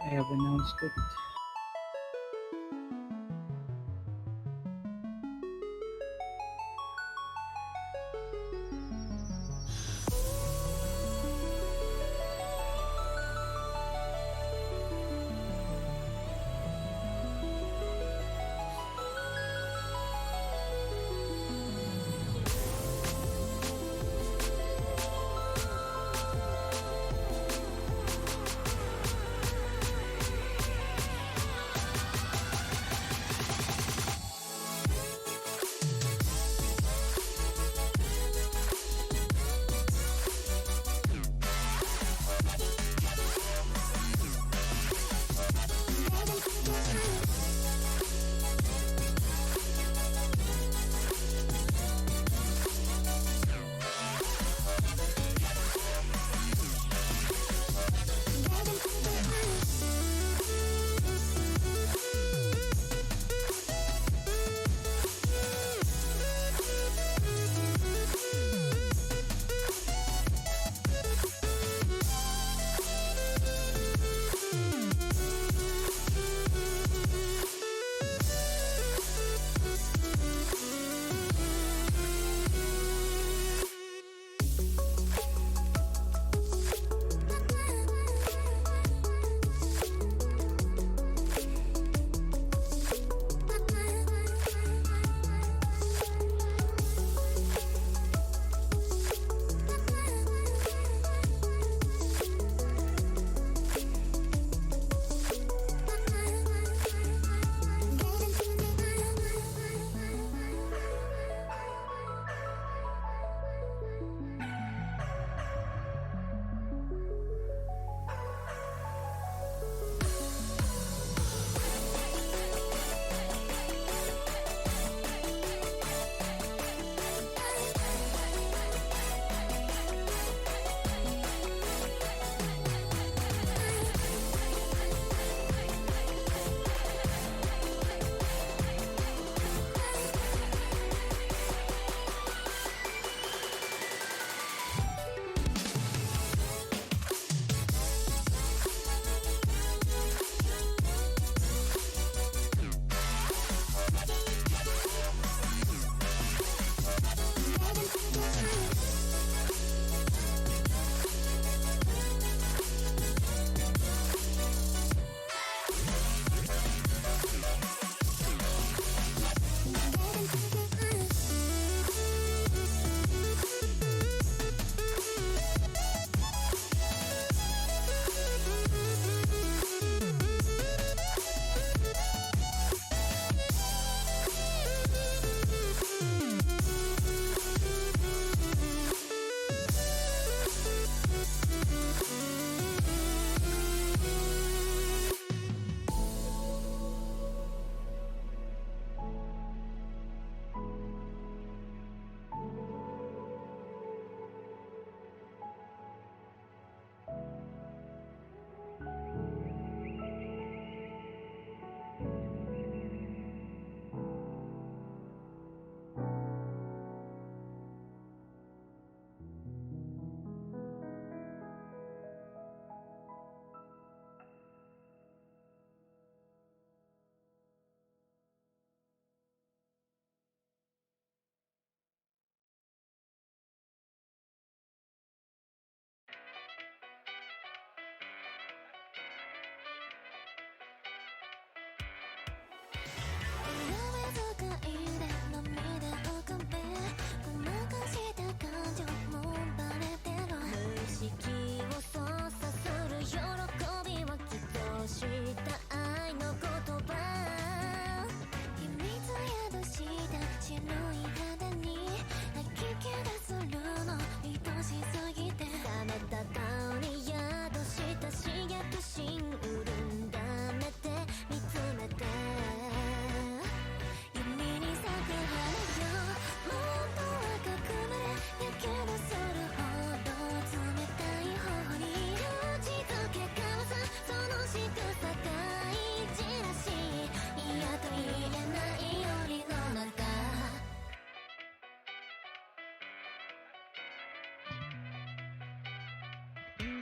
I have announced it.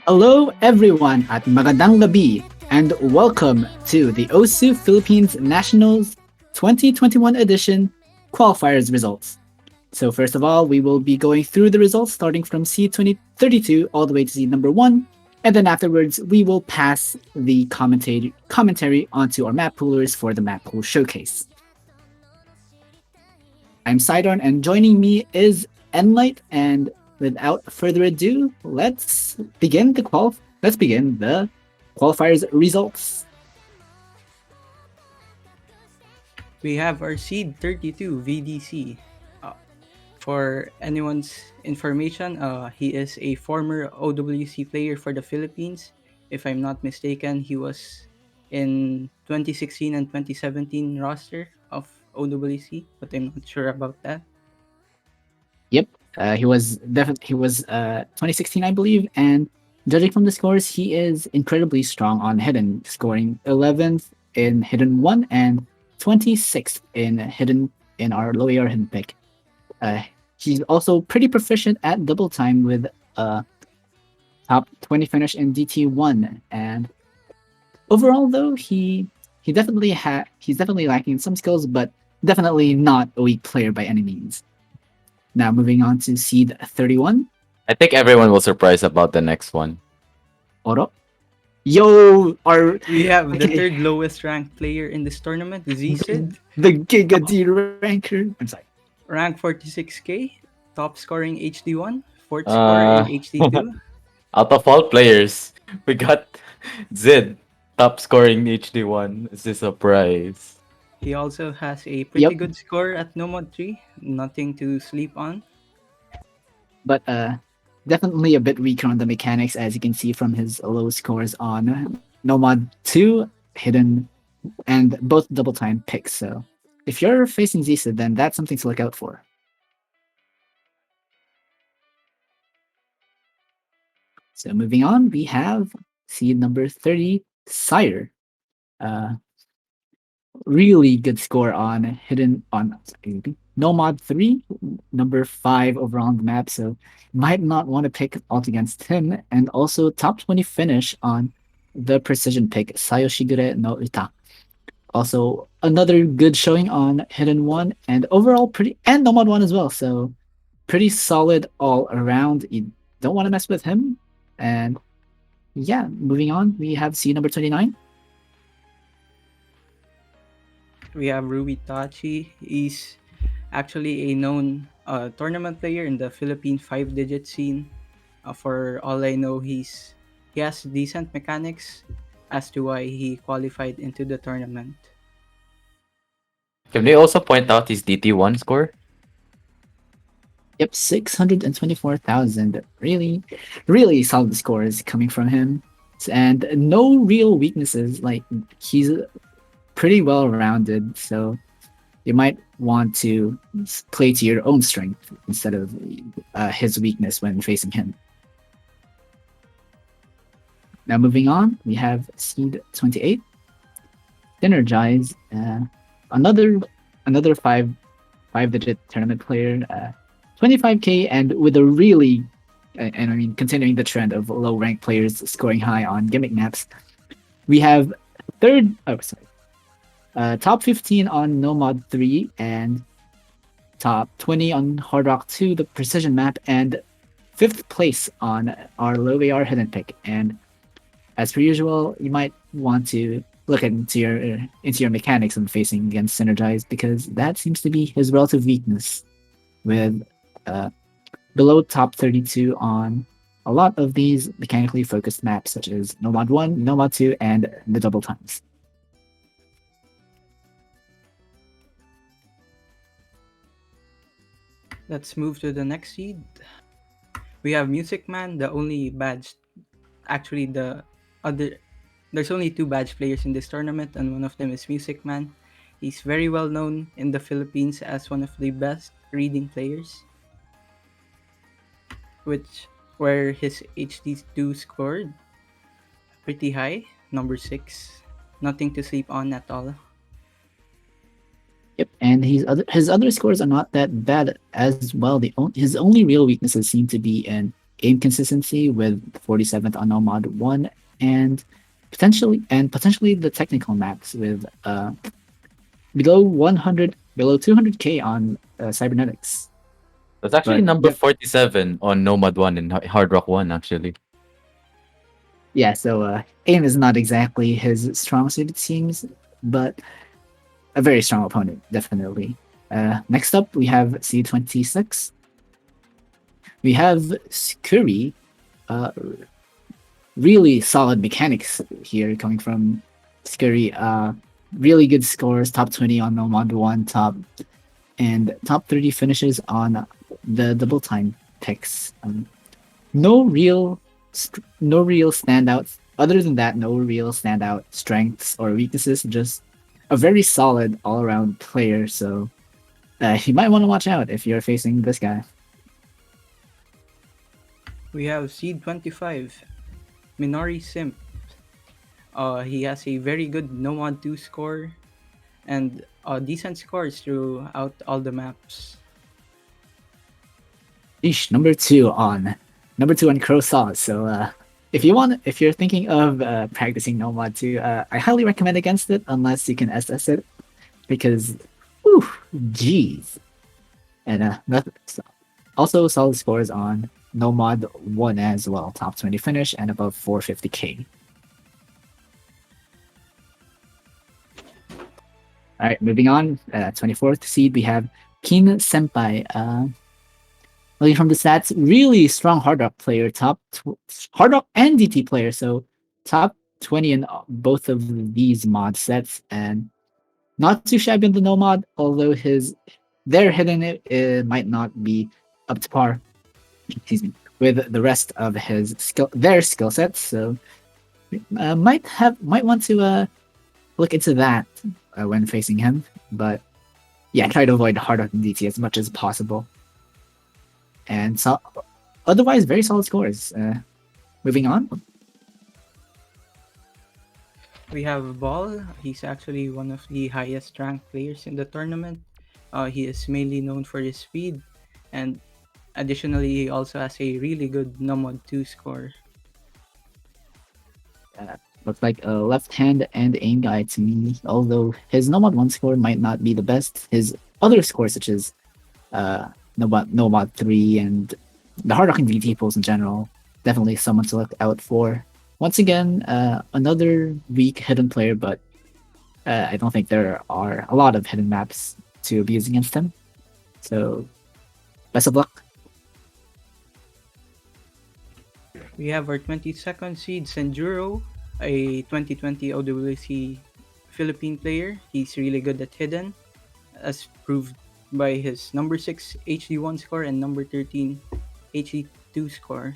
Hello everyone at magandang gabi. and welcome to the OSU Philippines Nationals 2021 edition Qualifiers Results. So, first of all, we will be going through the results starting from seed 2032 all the way to seed number 1, and then afterwards, we will pass the commentary onto our map poolers for the map pool showcase. I'm Sidon, and joining me is Enlight. And without further ado, let's begin the qualifiers results. We have our seed 32 VDC. For anyone's information, he is a former OWC player for the Philippines. If I'm not mistaken, he was in 2016 and 2017 roster of OWC, but I'm not sure about that. Yep, he was 2016, I believe, and judging from the scores, he is incredibly strong on hidden, scoring 11th in hidden one and 26th in hidden in our low AR hidden pick. Uh, he's also pretty proficient at double time with a top 20 finish in DT1. And overall, though, he's definitely lacking some skills, but definitely not a weak player by any means. Now moving on to seed 31, I think everyone will surprise about the next one. Oro. Yo, our We have the okay, third lowest ranked player in this tournament, ZSID, the Giga D ranker. I'm sorry. rank 46k, top scoring HD1, fourth scorer in Uh, HD2. out of all players, we got Zid, top scoring HD1. It's a surprise. He also has a pretty Yep, good score at Nomad 3, nothing to sleep on. but definitely a bit weaker on the mechanics, as you can see from his low scores on Nomad 2, hidden, and both double time picks. So if you're facing Zisa, then that's something to look out for. So moving on, we have seed number 30, Sire. Uh, really good score on hidden on Nomad 3, number 5 overall on the map. So might not want to pick alt against him. And also top 20 finish on the precision pick, Sayoshigure no Uta. Also another good showing on hidden 1 and overall pretty and Nomad 1 as well. So pretty solid all around. You don't want to mess with him. And yeah, moving on, we have seed number 29. We have Rui Tachi. He's actually a known tournament player in the Philippine five-digit scene. For all I know, he has decent mechanics as to why he qualified into the tournament. Can we also point out his DT1 score? Yep, 624,000. Really, really solid scores coming from him. And no real weaknesses. Like, he's pretty well rounded. So you might want to play to your own strength instead of his weakness when facing him. Now, moving on, we have seed 28. Synergize, another five-digit tournament player. 25k, and with a really, and I mean, continuing the trend of low ranked players scoring high on gimmick maps, we have top 15 on Nomad 3 and top 20 on Hard Rock 2, the precision map, and 5th place on our low AR hidden pick. And as per usual, you might want to look into your mechanics when facing against Synergize, because that seems to be his relative weakness, with below top 32 on a lot of these mechanically focused maps, such as Nomad 1, Nomad 2, and the double times. Let's move to the next seed. We have Music Man, the only badge. Actually, other there's only two badge players in this tournament, and one of them is Music Man. He's very well known in the Philippines as one of the best reading players, which where his HD2 scored pretty high, number 6. Nothing to sleep on at all. Yep, and his other scores are not that bad as well. His only real weaknesses seem to be in aim consistency, with 47th on Nomad 1 and potentially the technical maps with below 100 below 200k on cybernetics. That's actually But number yep, 47 on Nomad 1 and Hard Rock 1, actually. yeah. So aim is not exactly his strong suit, it seems, but a very strong opponent, definitely. Next up, we have C26. We have Skuri. Uh, really solid mechanics here coming from Skuri. Really good scores, top 20 on Nomad 1, and top 30 finishes on the double time picks. No real, no real standouts. Other than that, no real standout strengths or weaknesses. Just a very solid all around player. So you might want to watch out if you're facing this guy. We have Seed 25, Minori Simp. He has a very good No Mod 2 score and decent scores throughout all the maps. Eesh, number two on Crow Saw. So if you're thinking of practicing Nomad 2, I highly recommend against it unless you can SS it because, whew, jeez. And also solid scores on Nomad 1 as well, top 20 finish and above 450k. All right, moving on. 24th seed, we have Kin Senpai. Looking from the stats, really strong Hard Rock player, Hard Rock and DT player, so top 20 in both of these mod sets, and not too shabby in the no mod, although their hidden it might not be up to par. Excuse me, with the rest of their skill sets. So might want to look into that when facing him. But yeah, try to avoid Hard Rock and DT as much as possible. And so, otherwise, very solid scores. Moving on. We have Ball. He's actually one of the highest ranked players in the tournament. He is mainly known for his speed, and additionally, he also has a really good No Mod 2 score. Looks like a left hand and aim guy to me. Although his Nomad 1 score might not be the best, his other scores, such as Nomad 3 and the Hard Rock and DT pulls in general, definitely someone to look out for. Once again, another weak hidden player, but I don't think there are a lot of hidden maps to abuse against him. So, best of luck. We have our 22nd seed, Senjuro, a 2020 OWC Philippine player. He's really good at hidden, as proved by his number 6 HD1 score and number 13 HD2 score.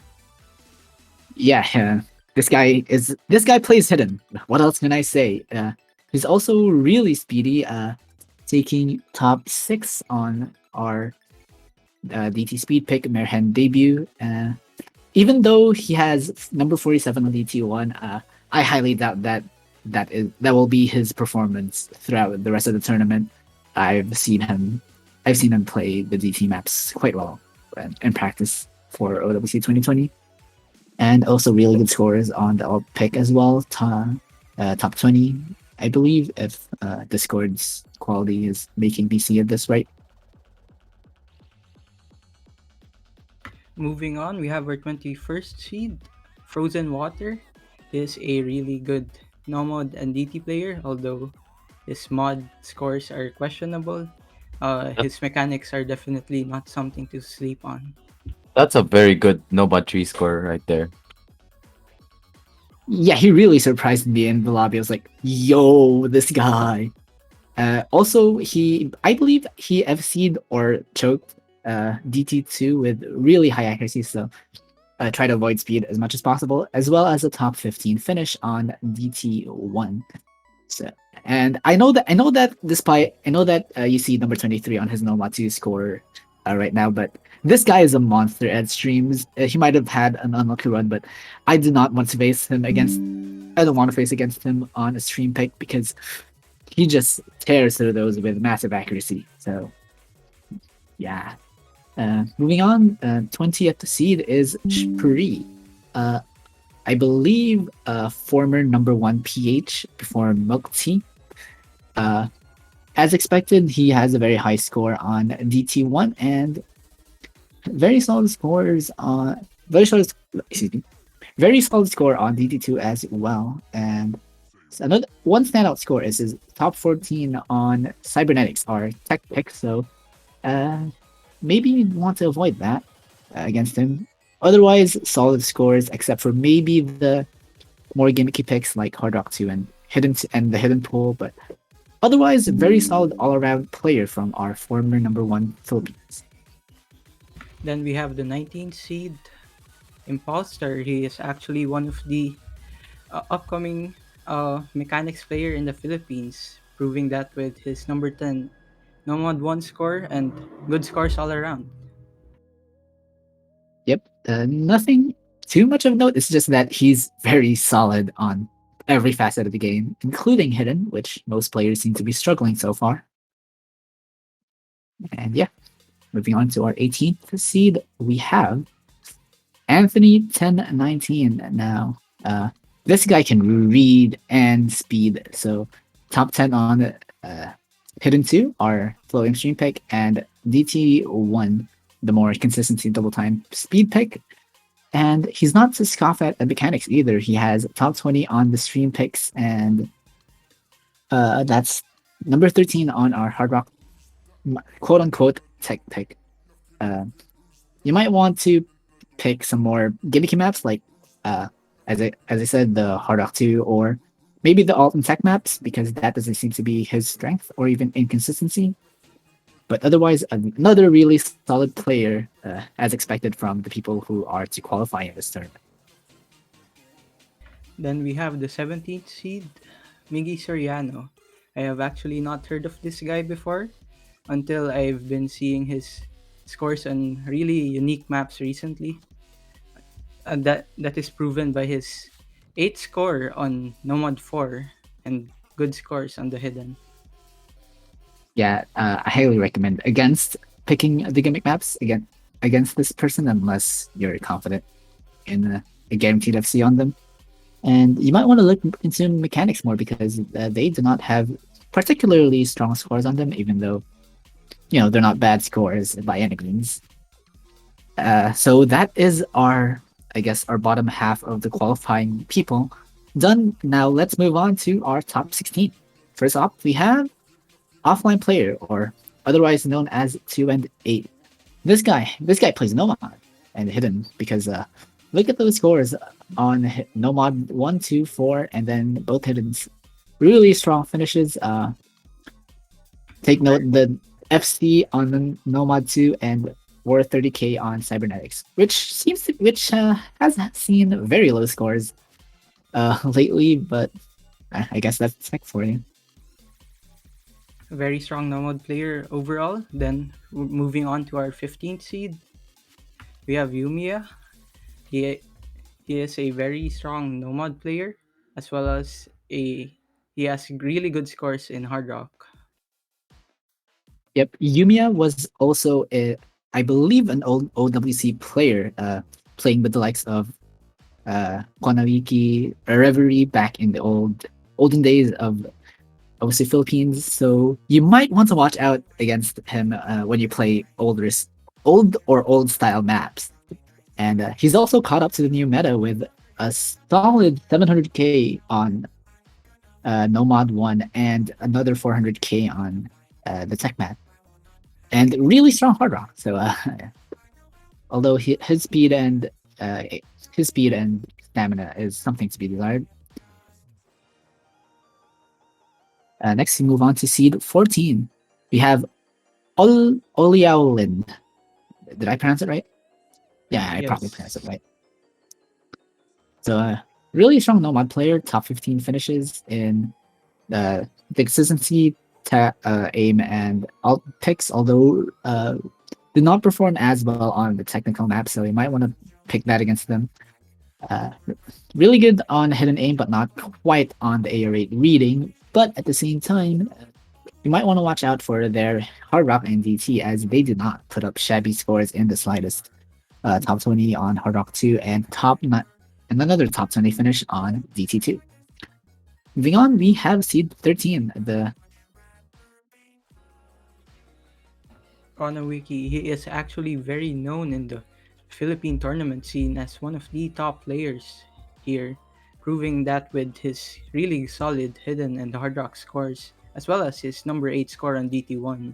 Yeah, this guy plays hidden. What else can I say? He's also really speedy, taking top 6 on our DT speed pick Merhen debut. Even though he has number 47 on DT1, I highly doubt that will be his performance throughout the rest of the tournament. I've seen him play the DT maps quite well in practice for OWC 2020, and also really good scores on the alt pick as well. Top 20, I believe, if Discord's quality is making me see it this right. Moving on, we have our 21st seed, Frozen Water. He is a really good no-mod and DT player, although his mod scores are questionable. His mechanics are definitely not something to sleep on. That's a very good Nomad 3 score right there. Yeah, he really surprised me in the lobby. I was like, yo, this guy. Also, I believe he FC'd or choked DT2 with really high accuracy, so try to avoid speed as much as possible, as well as a top 15 finish on DT1. So, and I know that you see number 23 on his Nomatu score right now, but this guy is a monster at streams. He might have had an unlucky run, but I do not want to face him against. I don't want to face against him on a stream pick because he just tears through those with massive accuracy. So, yeah. Moving on, 20th seed is Spree. I I believe former number one PH before Milk Tea. Uh, as expected, he has a very high score on DT1 and very solid scores on very solid excuse me very solid score on DT2 as well. And another one standout score is his top 14 on cybernetics or tech pick. So uh, maybe you'd want to avoid that against him. Otherwise, solid scores except for maybe the more gimmicky picks like Hard Rock 2 and the Hidden Pool, but otherwise very solid all around player from our former number one Philippines. Then we have the 19th seed, Imposter. He is actually one of the upcoming mechanics player in the Philippines, proving that with his number 10 Nomad 1 score and good scores all around. Yep. Nothing too much of note. It's just that he's very solid on every facet of the game, including hidden, which most players seem to be struggling so far. And yeah, moving on to our 18th seed, we have Anthony 1019 now. This guy can read and speed. So top 10 on Hidden 2 are Flow Stream pick, and DT1, the more consistency double time speed pick. And he's not to scoff at mechanics either. He has top 20 on the stream picks, and that's number 13 on our Hard Rock quote unquote tech pick. Uh, you might want to pick some more gimmicky maps like as I said, the Hard Rock 2 or maybe the alt and tech maps, because that doesn't seem to be his strength or even inconsistency. But otherwise, another really solid player, as expected from the people who are to qualify in this tournament. Then we have the 17th seed, Miggy Soriano. I have actually not heard of this guy before until I've been seeing his scores on really unique maps recently. That is proven by his 8 score on Nomad 4 and good scores on the hidden. Yeah, I highly recommend against picking the gimmick maps against this person unless you're confident in a guaranteed FC on them. And you might want to look into mechanics more because they do not have particularly strong scores on them, even though they're not bad scores by any means. So that is I guess, our bottom half of the qualifying people done. Now let's move on to our top 16. First off, we have offline player, or otherwise known as 2 and 8. This guy plays Nomad and Hidden because look at those scores on Nomad 1, 2, 4, and then both Hiddens. Really strong finishes. Take note the FC on Nomad 2 and 430k on Cybernetics, which has seen very low scores lately, but I guess that's tech for you. A very strong Nomad player overall. Then moving on to our 15th seed, we have Yumiya. He he is a very strong Nomad player as well as he has really good scores in Hard Rock. Yep, Yumiya was also I believe, an old OWC player, playing with the likes of Konawiki, Reverie back in the olden days of OWC Philippines. So you might want to watch out against him when you play old style maps. And he's also caught up to the new meta with a solid 700k on Nomad 1 and another 400k on the tech map. And really strong hard rock. So although uh, his speed and stamina is something to be desired. Next, we move on to seed 14. We have Oliaolin. Did I pronounce it right? Yeah, I probably pronounced it Yes. right. So, really strong Nomad player, top 15 finishes in the consistency, aim, and alt picks, although did not perform as well on the technical map, so you might want to pick that against them. Uh, really good on hidden aim, but not quite on the AR8 reading. But at the same time, you might want to watch out for their hard rock and DT, as they did not put up shabby scores in the slightest. Top 20 on Hard Rock 2 and and another top 20 finish on DT2. Moving on, we have seed 13, the Konawiki, he is actually very known in the Philippine tournament scene as one of the top players here, proving that with his really solid hidden and hard rock scores, as well as his number 8 score on DT1.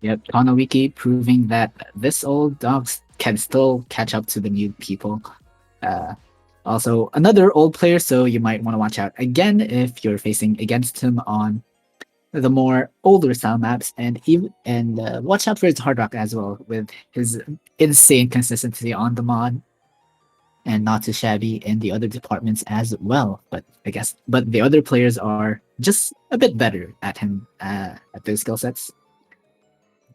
yep, Konowiki, proving that this old dog can still catch up to the new people. Uh, Also, another old player, so you might want to watch out again if you're facing against him on the more older style maps, and watch out for his hard rock as well, with his insane consistency on the mod, and not too shabby in the other departments as well. But the other players are just a bit better at him at those skill sets.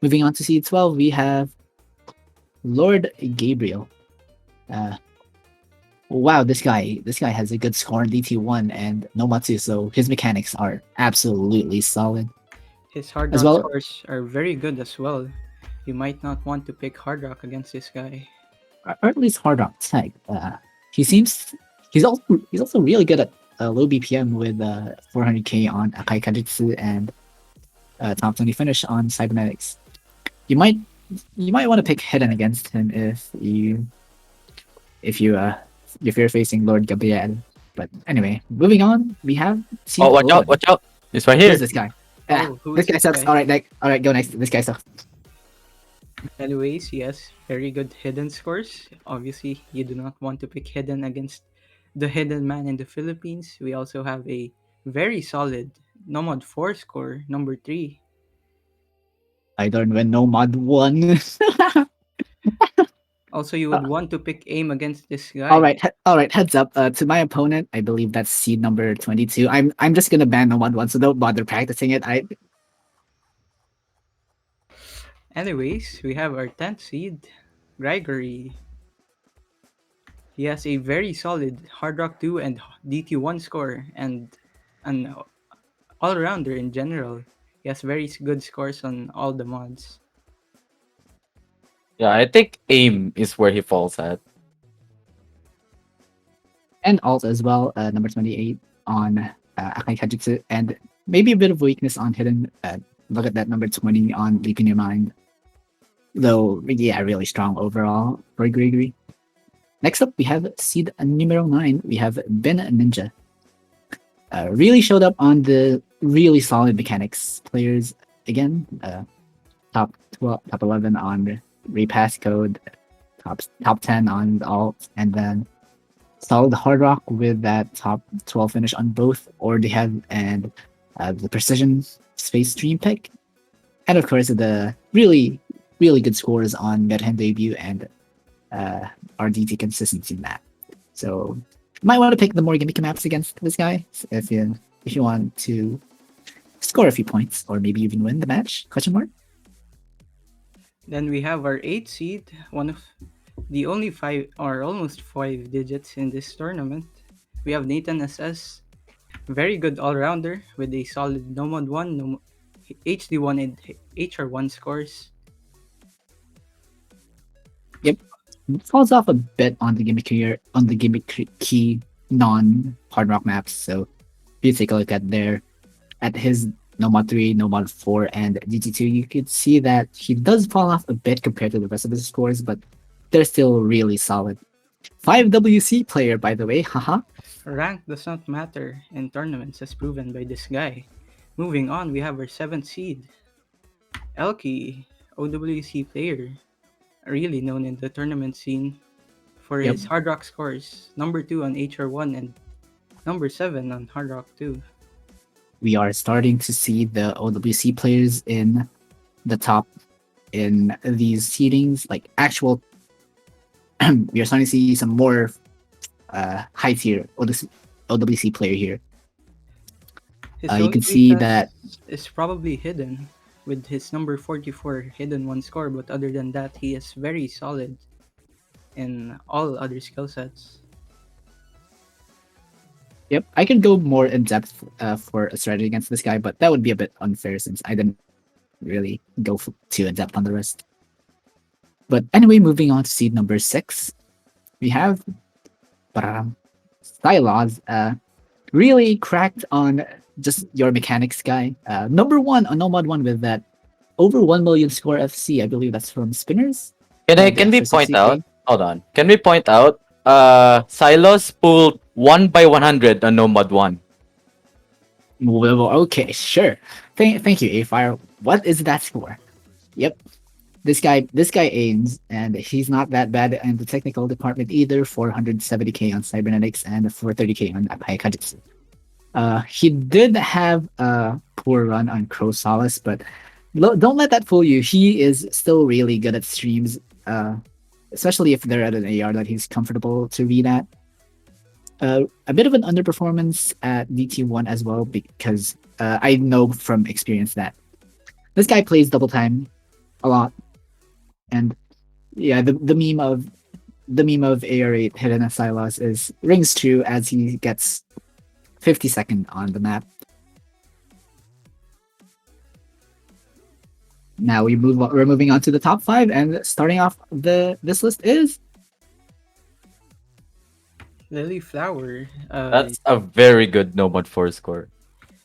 Moving on to seed 12, we have Lord Gabriel. Uh, wow, this guy has a good score in DT1 and Nomatsu, so his mechanics are absolutely solid. His hard As rock well, scores are very good as well. You might not want to pick hard rock against this guy. or at least hard rock tech. He seems he's also really good at low BPM with 400k on Akai Kajutsu and top 20 finish on Cybernetics. You might you might want to pick hidden against him if you if you're facing Lord Gabriel. But anyway, moving on, we have Oh, Seed watch out! 11. Watch out! It's right Who's here. this guy? Oh, who This is guy this sucks. guy? All right, go next. This guy sucks. Anyways, he has very good hidden scores. Obviously, you do not want to pick hidden against the hidden man in the Philippines. We also have a very solid Nomad 4 score, number 3. I don't even know mod one. Also, you Uh, would want to pick aim against this all guy. right, all right. Heads up. To my opponent, I believe that's seed number 22. I'm just gonna ban the mod one, so don't bother practicing it. I Anyways, we have our 10th seed, Gregory. He has a very solid Hard Rock 2 and DT1 score and an all-rounder in general. He has very good scores on all the mods. Yeah, I think aim is where he falls at. and alt as well. Number 28 on Akai Kajutsu, and maybe a bit of weakness on hidden. Look at that number 20 on Leap in Your Mind. Though, yeah, really strong overall for Gregory. Next up, we have seed numero 9. We have Ben Ninja. Really showed up on the really solid mechanics players again. Top 12, top 11 on repass code, top 10 on alt, and then solid hard rock with that top 12 finish on both Ordehead and the precision space stream pick, and of course the really good scores on Medhen debut and uh, RDT consistency map. So you might want to pick the more gimmicky maps against this guy if you want to score a few points or maybe even win the match? Question mark. Then we have our 8th seed, one of the only 5 or almost 5 digits in this tournament. We have Nathan SS, very good all-rounder with a solid Nomad 1, HD1 and HR1 scores. Yep, falls off a bit on the gimmicky non hard rock maps. So if you take a look at his Nomad 3, Nomad 4, and GT2, you could see that he does fall off a bit compared to the rest of his scores, but they're still really solid. 5WC player, by the way, haha. Rank does not matter in tournaments as proven by this guy. Moving on, we have our 7th seed, Elky, OWC player, really known in the tournament scene for Yep, his Hard Rock scores, number 2 on HR1 and number 7 on Hard Rock 2. we are starting to see the OWC players in the top in these seedings, like actual. We are starting to see some more high tier OWC player here. His You only can see weakness that. is probably hidden with his number 44 hidden 1 score, but other than that, he is very solid in all other skill sets. Yep, I could go more in depth for a strategy against this guy, but that would be a bit unfair since I didn't really go too in depth on the rest. But anyway, moving on to seed number 6, we have Stylos, really cracked on just your mechanics guy. Number one on No Mod 1 with that over 1 million score FC. I believe that's from Spinners. Can we For point out? 60K. Hold on. Can we point out? Silos pulled 1 by 100 on No Mod 1. Well, okay, sure. Thank you, A-Fire. What is that score? Yep. This guy aims, and he's not that bad in the technical department either. 470k on cybernetics and 430k on Hayakajitsu. He did have a poor run on Crow Solace, but don't let that fool you. He is still really good at streams, especially if they're at an AR that he's comfortable to read at. A bit of an underperformance at DT1 as well, because I know from experience that this guy plays double time a lot, and yeah, the meme of AR8 hidden as Silas is rings true as he gets 52nd on the map. Now we're moving on to the top five, and starting off this list is Lily Flower, That's a very good No Mod 4 score.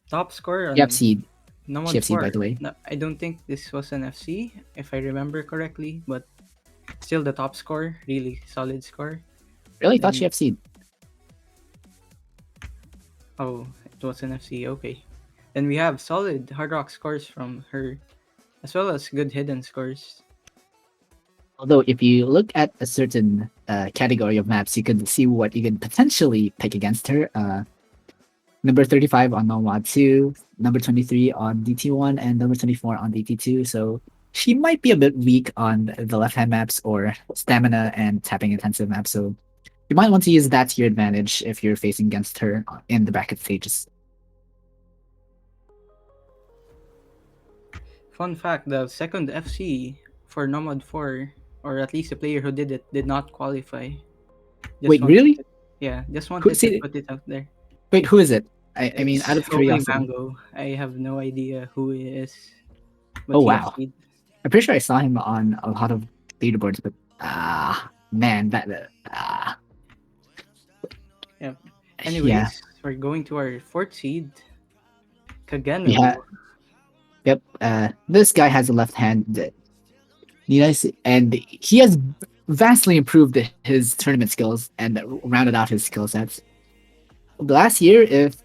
top score Chef on Seed. Nomad Chef Seed, by 4. the way. No, I don't think this was an FC, if I remember correctly, but still the top score, really solid score. Really thought Then, Chef Seed. oh, it was an FC, okay. Then we have solid Hard Rock scores from her, as well as good hidden scores. Although if you look at a certain category of maps, you can see what you can potentially pick against her. Number 35 on Nomad 2, number 23 on DT1, and number 24 on DT2. So she might be a bit weak on the left hand maps or stamina and tapping intensive maps. So you might want to use that to your advantage if you're facing against her in the bracket stages. Fun fact, the second FC for Nomad 4, or at least the player who did it, did not qualify. Just Wait, wanted really? to, yeah, just Who, wanted to see, put it out there. wait, who is it? I mean, out It's of Oakley curiosity. Mango. I have no idea who he is, but Oh, he wow. FC'd. I'm pretty sure I saw him on a lot of leaderboards, but man, that Yep. yeah, Anyways, we're going to our fourth seed, yeah, Kageno. yep. This guy has a left hand that yes, and he has vastly improved his tournament skills and rounded out his skill sets. Last year, if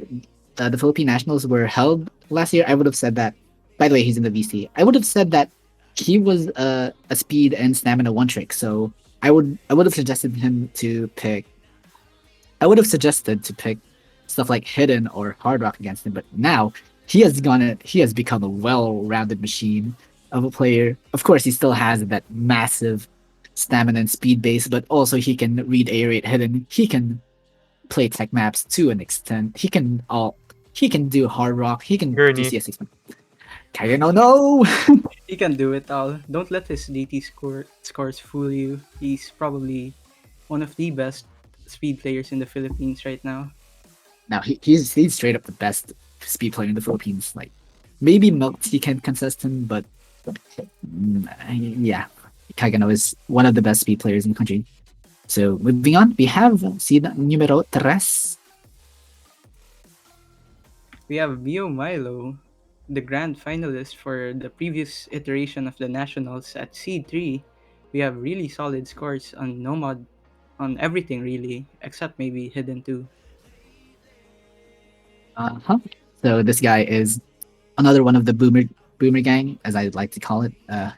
the Philippine Nationals were held last year, I would have said that. By the way, he's in the VC. I would have said that he was a speed and stamina one trick. So I would have suggested him to pick. I would have suggested to pick stuff like Hidden or Hard Rock against him. But now he has become a well-rounded machine of a player. Of course, he still has that massive stamina and speed base, but also he can read A rate Hidden. He can play tech maps to an extent. He can do hard rock. He can do Gurney. CS6. Kageno, no. He can do it all. Don't let his DT scores fool you. He's probably one of the best speed players in the Philippines right now. Now he's straight up the best speed player in the Philippines. Like maybe Milk Tea can contest him, but yeah, Kageno is one of the best speed players in the country. So moving on, we have seed numero tres. We have Mio Milo, the grand finalist for the previous iteration of the Nationals at Seed 3. We have really solid scores on Nomad, on everything really, except maybe Hidden 2. Uh-huh. So this guy is another one of the boomer gang, as I'd like to call it.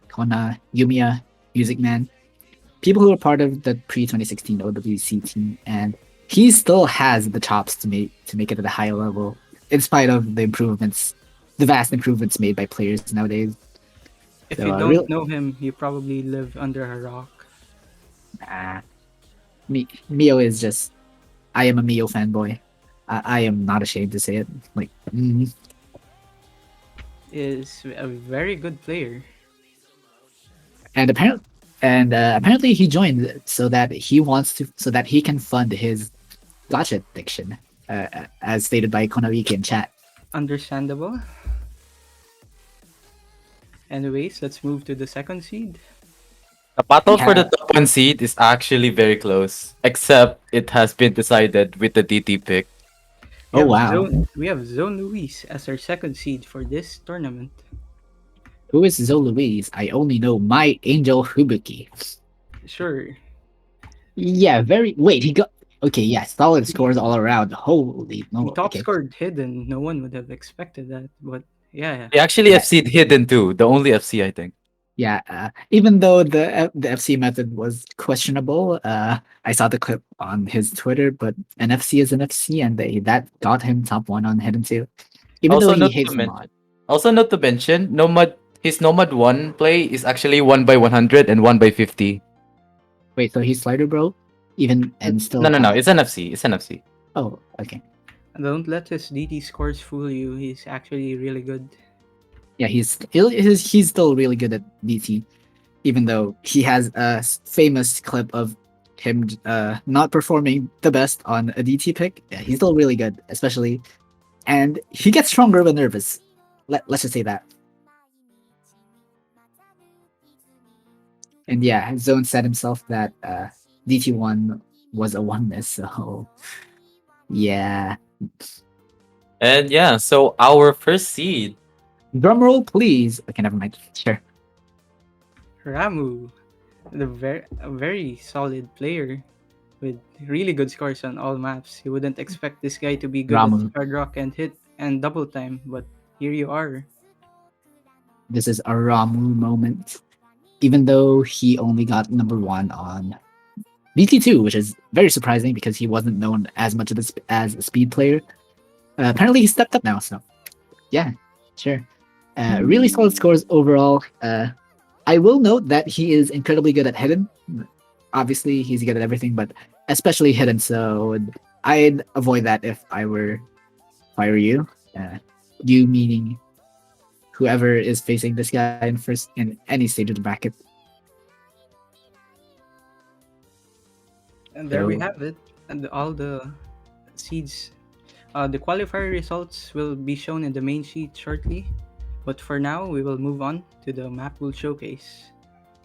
Kona Yumiya Music Man. People who are part of the pre 2016 OWC team, and he still has the chops to make it at a high level, in spite of the vast improvements made by players nowadays. If So you real don't know him, you probably live under a rock. uh, Mio is just I am a Mio fanboy. I am not ashamed to say it. Like Is a very good player. and apparently he joined so that he can fund his gotcha addiction, as stated by Konawiki in chat. Understandable. Anyways, let's move to the second seed. The battle for the Yeah. top top one seed is actually very close, except it has been decided with the DT pick. Oh wow. We have Zone Luis as our second seed for this tournament. Who is Zoluiz? I only know my Angel Fubuki. Sure, Yeah, very. Wait, he got. Okay, yeah, solid he scores all around. Holy he no. top Okay. scored hidden. No one would have expected that, but yeah, He actually Yeah, FC'd hidden too, the only FC I think. yeah. Even though the FC method was questionable, I saw the clip on his Twitter, but an FC is an FC, and that got him top one on Hidden too. Even though Also he not to hates mention, mod. Nomad his Nomad 1 play is actually 1 by 100 and 1 by 50. Wait, so he's slider bro, even and still No, no, top no. one. It's an FC. It's an FC. Oh, okay. don't let his DT scores fool you. He's actually really good. Yeah, he's still really good at DT, even though he has a famous clip of him not performing the best on a DT pick. Yeah, he's still really good, especially, and he gets stronger when nervous. Let's just say that. And yeah, Zone said himself that DT1 was a one miss. So yeah, And yeah, so our first seed. drum roll please. Okay, never mind. Sure. Ramu, a very solid player with really good scores on all maps. You wouldn't expect this guy to be good at Ramu. hard rock and hit and double time, but here you are. This is a Ramu moment. Even though he only got number one on BT2, which is very surprising because he wasn't known as much of as a speed player. Apparently, he stepped up now. So yeah, sure. Really solid scores overall. I will note that he is incredibly good at hidden. Obviously, he's good at everything, but especially hidden. So I'd avoid that if I were you. You meaning whoever is facing this guy in any stage of the bracket. And there we So have it. And all the seeds. The qualifier results will be shown in the main sheet shortly. But for now, we will move on to the Mappool showcase.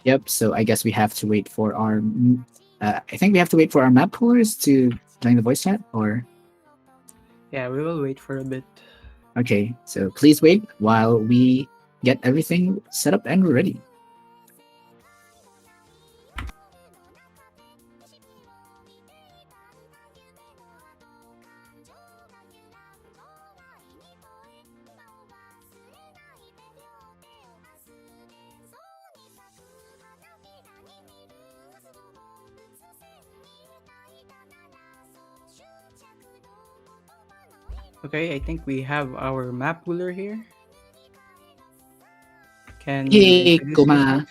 yep. So I guess we have to wait for our. I think we have to wait for our map pullers to join the voice chat. Or Yeah, we will wait for a bit. okay. So please wait while we get everything set up and ready. Okay, I think we have our map puller here. Can you Hey, introduce Kuma. yourself?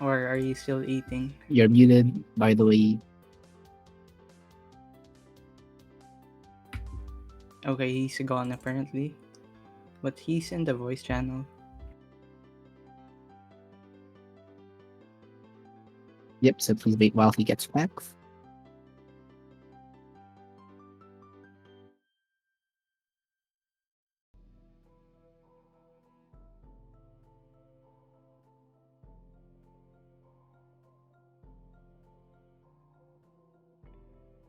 Or are you still eating? You're muted, by the way. Okay, he's gone apparently. But he's in the voice channel. Yep. So please wait while he gets back.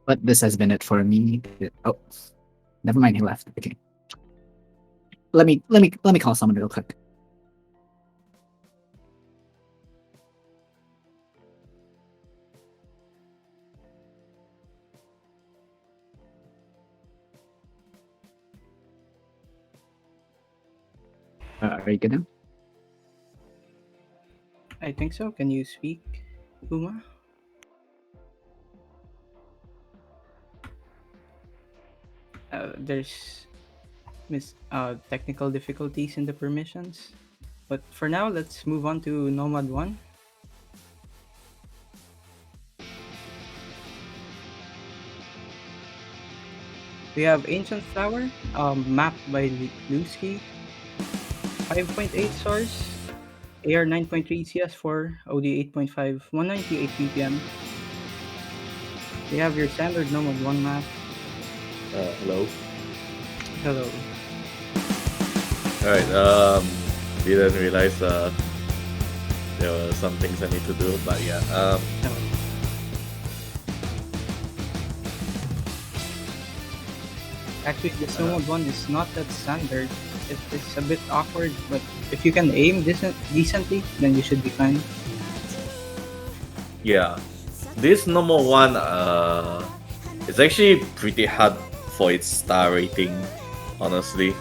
But this has been it for me. Oh, never mind. He left. Okay. Let me call someone real quick. Are you good now? I think so. Can you speak, Uma? There's technical difficulties in the permissions. But for now, let's move on to Nomad 1. We have Ancient Flower, mapped by Lusky, 5.8 stars, AR 9.3 CS4, OD 8.5, 198 BPM. We have your standard Nomad 1 map. Hello. Hello. All right. Didn't realize There were some things I need to do, but yeah. So, actually, the snow mode one is not that standard. It's a bit awkward, but if you can aim decently, then you should be fine. Yeah, this number one is actually pretty hard for its star rating. Honestly,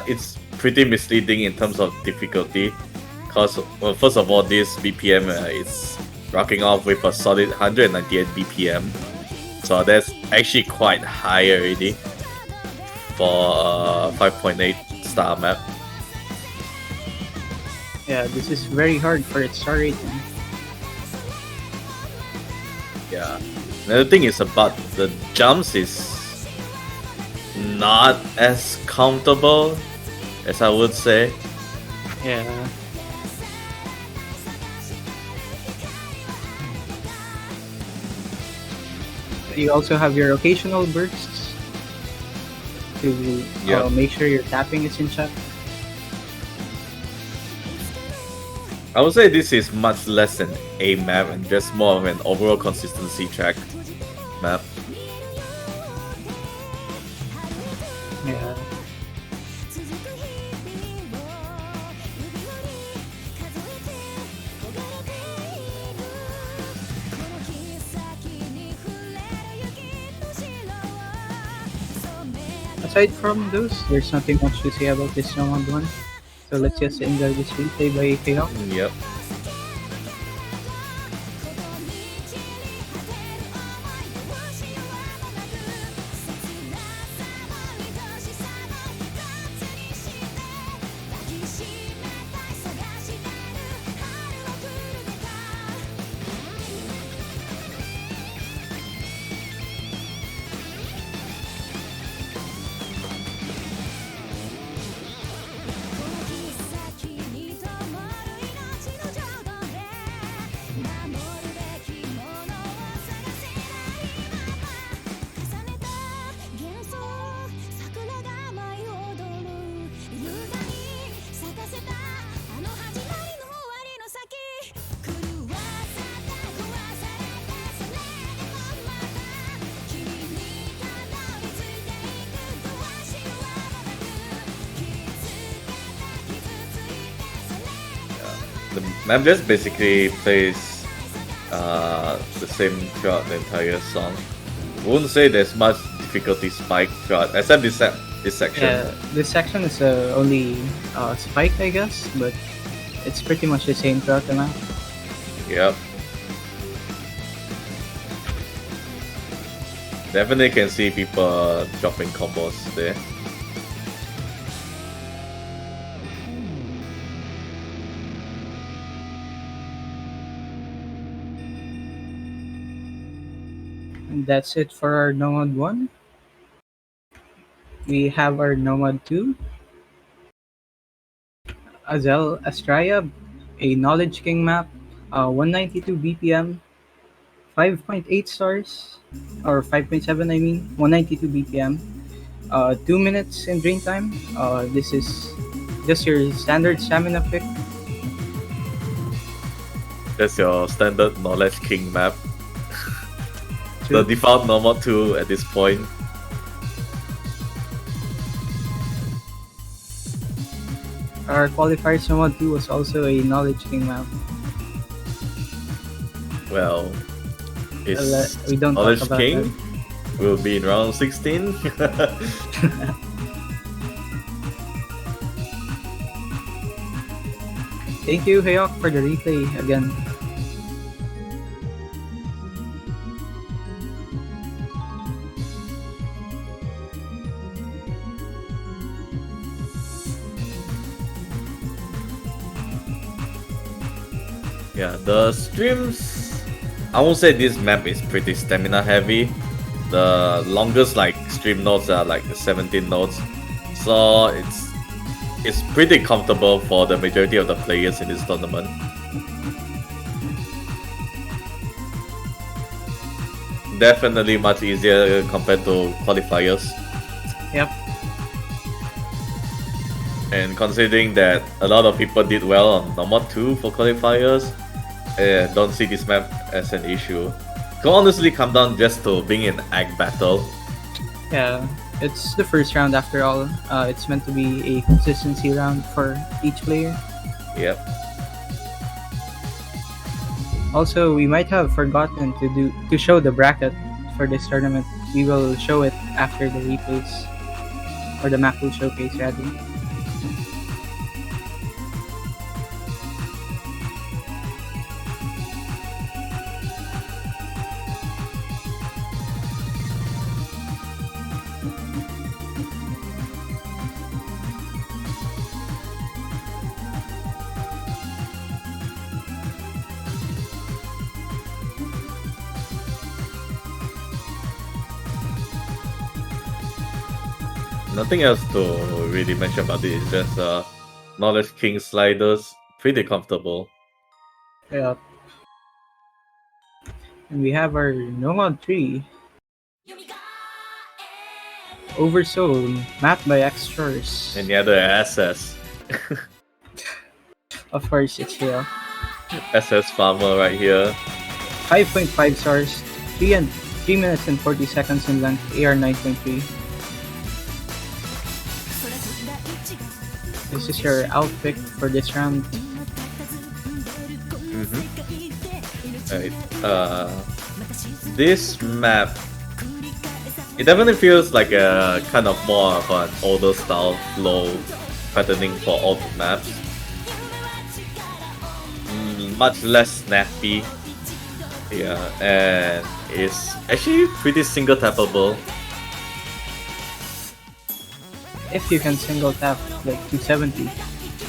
it's pretty misleading in terms of difficulty. Cause well, first of all, this BPM is rocking off with a solid 198 BPM, so that's actually quite high already for a 5.8 star map. Yeah, this is very hard for its star rating. Yeah. Another thing is about the jumps is not as comfortable as I would say. Yeah. You also have your occasional bursts to Yeah. make sure your tapping is in check. I would say this is much less an A map and just more of an overall consistency track map. Yeah. Aside from those, there's nothing much to say about this round one. So let's just enjoy this replay by Chaos. Yep. The map just basically plays the same throughout the entire song. Wouldn't say there's much difficulty spike throughout, except this section. Yeah, this section is only spiked, I guess, but it's pretty much the same throughout the map. Yep. Definitely can see people dropping combos there. And that's it for our Nomad 1. We have our Nomad 2, Azel Astraya, a Knowledge King map, 192 BPM, 5.8 stars, or 5.7 I mean, 192 BPM, 2 minutes in drain time. This is just your standard stamina pick. That's your standard Knowledge King map. The default normal 2 at this point. Our Qualifier Nomad 2 was also a Knowledge King map. Well, his We don't talk Knowledge about King will be in round 16. Thank you, Hayok, for the replay again. Yeah, the streams, I won't say this map is pretty stamina heavy. The longest like stream nodes are like 17 nodes, so it's pretty comfortable for the majority of the players in this tournament. Definitely much easier compared to qualifiers. Yep. And considering that a lot of people did well on number 2 for qualifiers, I don't see this map as an issue. Can honestly come down just to being an egg battle. Yeah, it's the first round after all. It's meant to be a consistency round for each player. Yep. Also, we might have forgotten to show the bracket for this tournament. We will show it after the replays or the Mappool showcase rather. Nothing else to really mention about it. It's just Knowledge King sliders, pretty comfortable. Yeah. And we have our Nomad 3 Oversoul mapped by X-Shores. And the other SS. Of course, it's here. SS Farmer right here. 5.5 stars, 3 minutes and 40 seconds in length, AR 9.3. This is your outpick for this round. Right. This map, it definitely feels like a kind of more of an older style flow patterning for all the maps. Much less snappy. Yeah, and it's actually pretty single tappable. If you can single tap like 270,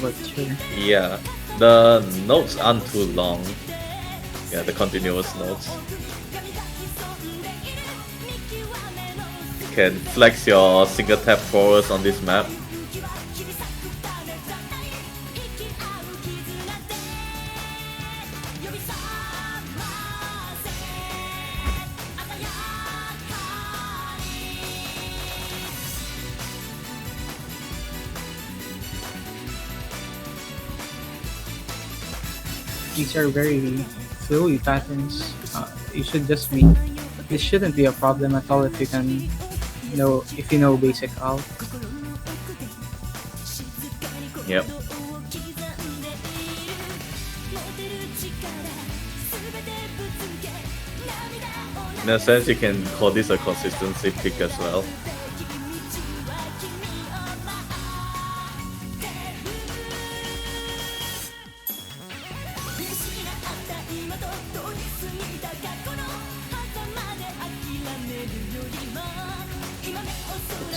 works sure. Yeah, the notes aren't too long. Yeah, the continuous notes. You can flex your single tap forwards on this map. These are very flowy patterns. You should just be. This shouldn't be a problem at all if you can if you know basic out. Yep. In a sense, you can call this a consistency pick as well.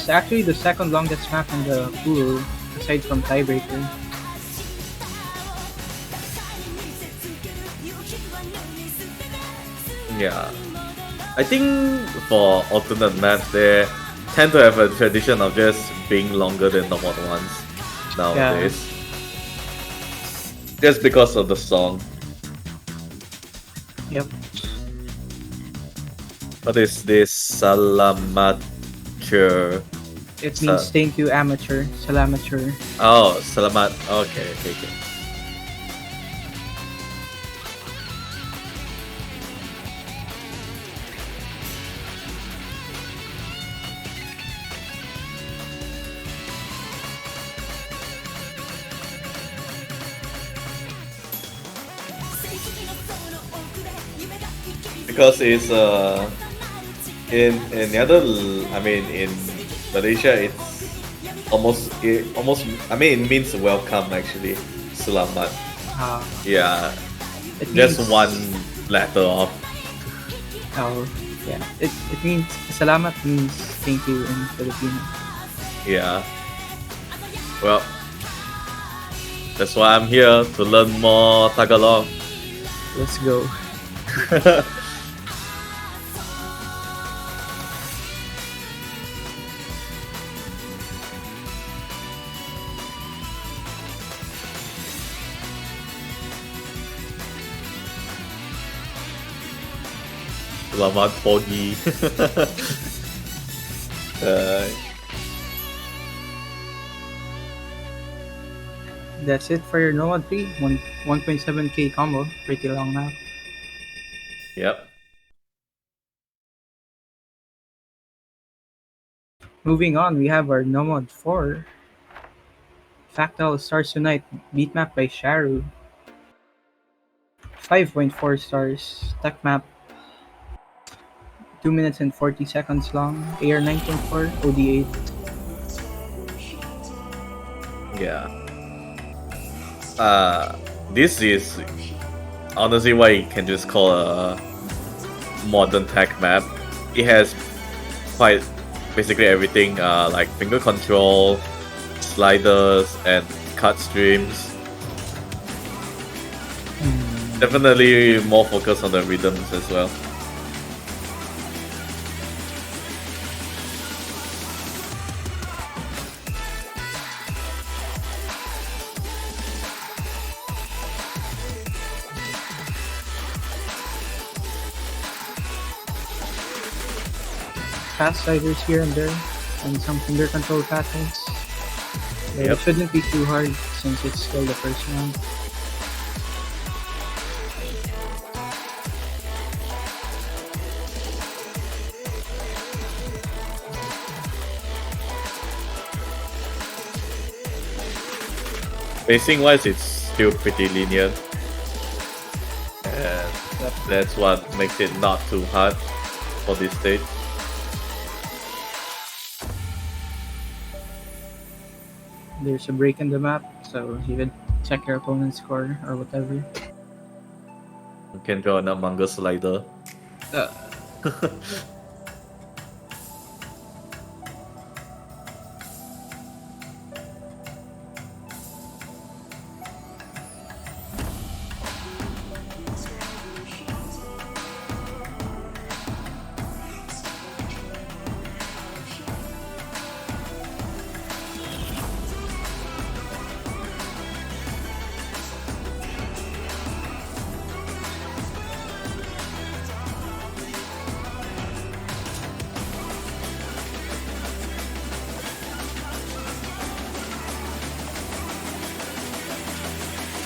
It's actually the second longest map in the pool, aside from Tiebreaker. Yeah. I think for alternate maps, they tend to have a tradition of just being longer than normal ones nowadays. Just because of the song. Yep. What is this? Salamature. It means thank you, amateur. Salamateur. Oh, salamat. Okay. Because it's in the other, I mean in Malaysia, it means welcome actually. Selamat. Yeah, It just means, one letter off. Oh, yeah. It means salamat means thank you in Filipino. Yeah. Well, that's why I'm here to learn more Tagalog. Let's go. Selamat pagi. That's it for your Nomad 3, 1.7k combo. Pretty long map. Yep. Moving on, we have our Nomad 4, Fractal Stars Tonight, beat map by Sharu. 5.4 stars, tech map, 2 minutes and 40 seconds long, AR 9.4, OD 8. Yeah. This is honestly what you can just call a modern tech map. It has quite basically everything, like finger control, sliders, and cut streams. Definitely more focus on the rhythms as well. Fast sliders here and there, and some finger control patterns. But it shouldn't be too hard since it's still the first round. Pacing wise, it's still pretty linear. And that's what makes it not too hard for this stage. There's a break in the map, so you could check your opponent's score or whatever. You can draw an Among Us slider. Uh,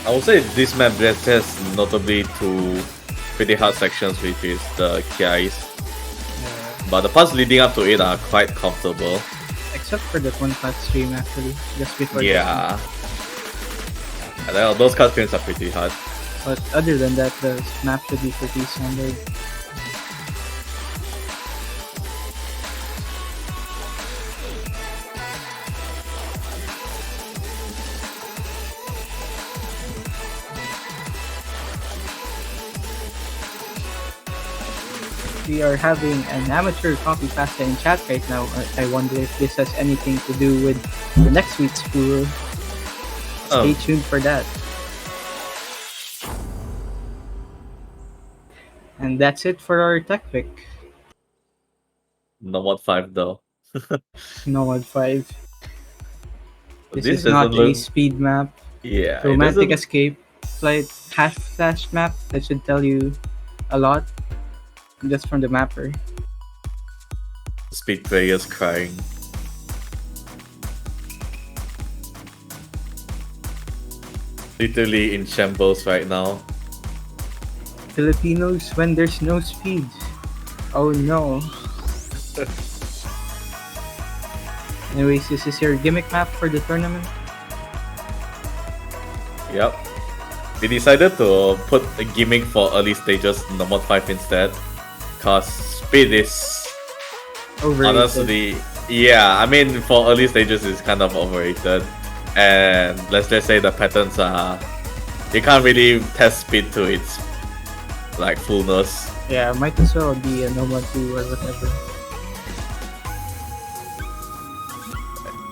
I would say this map just has notably two pretty hard sections, which is the KIs. But the parts leading up to it are quite comfortable. except for that one cut stream actually, just before. Yeah. And then those cut streams are pretty hard. But other than that, the map should be pretty standard. We are having an amateur copy pasta in chat right now. I wonder if this has anything to do with the next week's pool. Stay tuned for that. And that's it for our tech pick. Nomad 5 though. Nomad 5. This This is not doesn't a look- speed map. Yeah. it Romantic doesn't- Escape. Flight hash flash map. That should tell you a lot just from the mapper. Speed players crying. Literally in shambles right now. Filipinos when there's no speed. Oh no. Anyways, this is your gimmick map for the tournament. Yep. We decided to put a gimmick for early stages in Nomad 5 instead. Cause speed is Overrated. honestly, yeah, I mean for early stages it's kind of overrated. And let's just say the patterns are, you can't really test speed to its like fullness. Yeah, might as well be a Nomad 2 or whatever.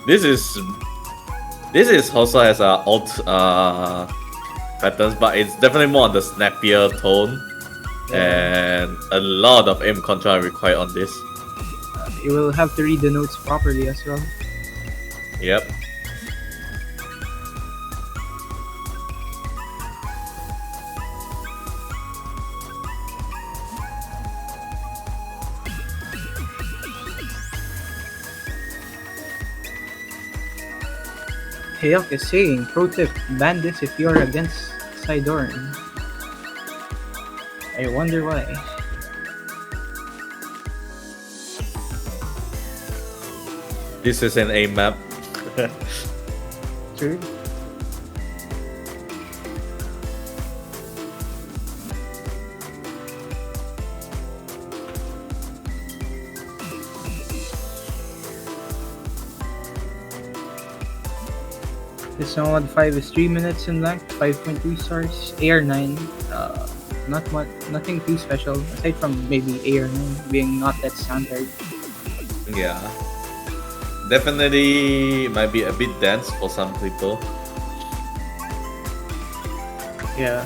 This is also has a alt patterns, but it's definitely more on the snappier tone, and a lot of aim control required on this. You will have to read the notes properly as well. Yep. Hayok is saying, pro tip, ban this if you're against Sidorn. I wonder why. This is an A map. True. This Nomad 5 is 3 minutes in length, 5.2 stars, AR9. Not much, nothing too special aside from maybe AR9 being not that standard. Yeah. Definitely might be a bit dense for some people. Yeah.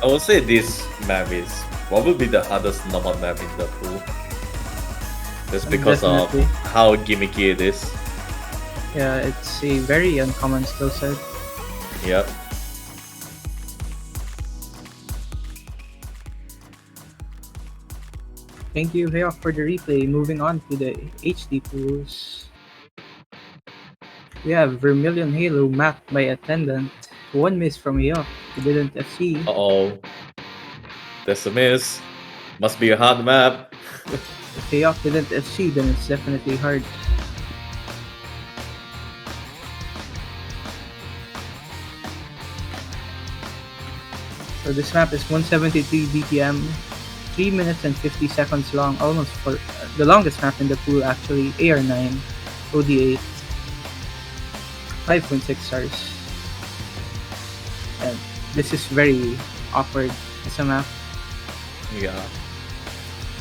I would say this map is probably the hardest normal map in the pool. Just because Definitely. of how gimmicky it is. Yeah, it's a very uncommon skill set. Yep. Thank you, Hayok, for the replay. Moving on to the HD pools. We have Vermilion Halo mapped by Attendant. One miss from Hayok. He didn't FC. Uh-oh. That's a miss. Must be a hard map. If Hayok didn't FC, then it's definitely hard. So this map is 173 BPM, 3 minutes and 50 seconds long, almost for the longest map in the pool actually, AR9, OD8, 5.6 stars. And this is very awkward as a map. Yeah.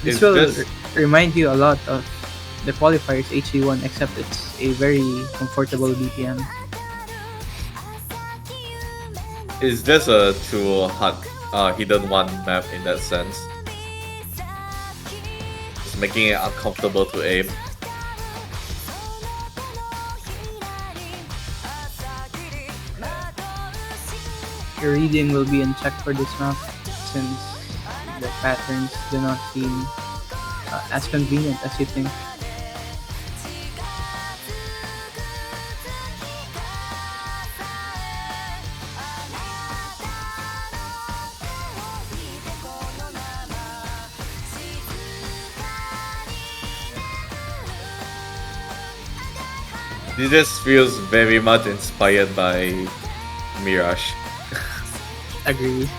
This It's will just- remind you a lot of the Qualifier's HD1, except it's a very comfortable BPM. It's just a true hard, hidden one map in that sense. It's making it uncomfortable to aim. Your reading will be in check for this map since the patterns do not seem as convenient as you think. This just feels very much inspired by Mirage. Agree.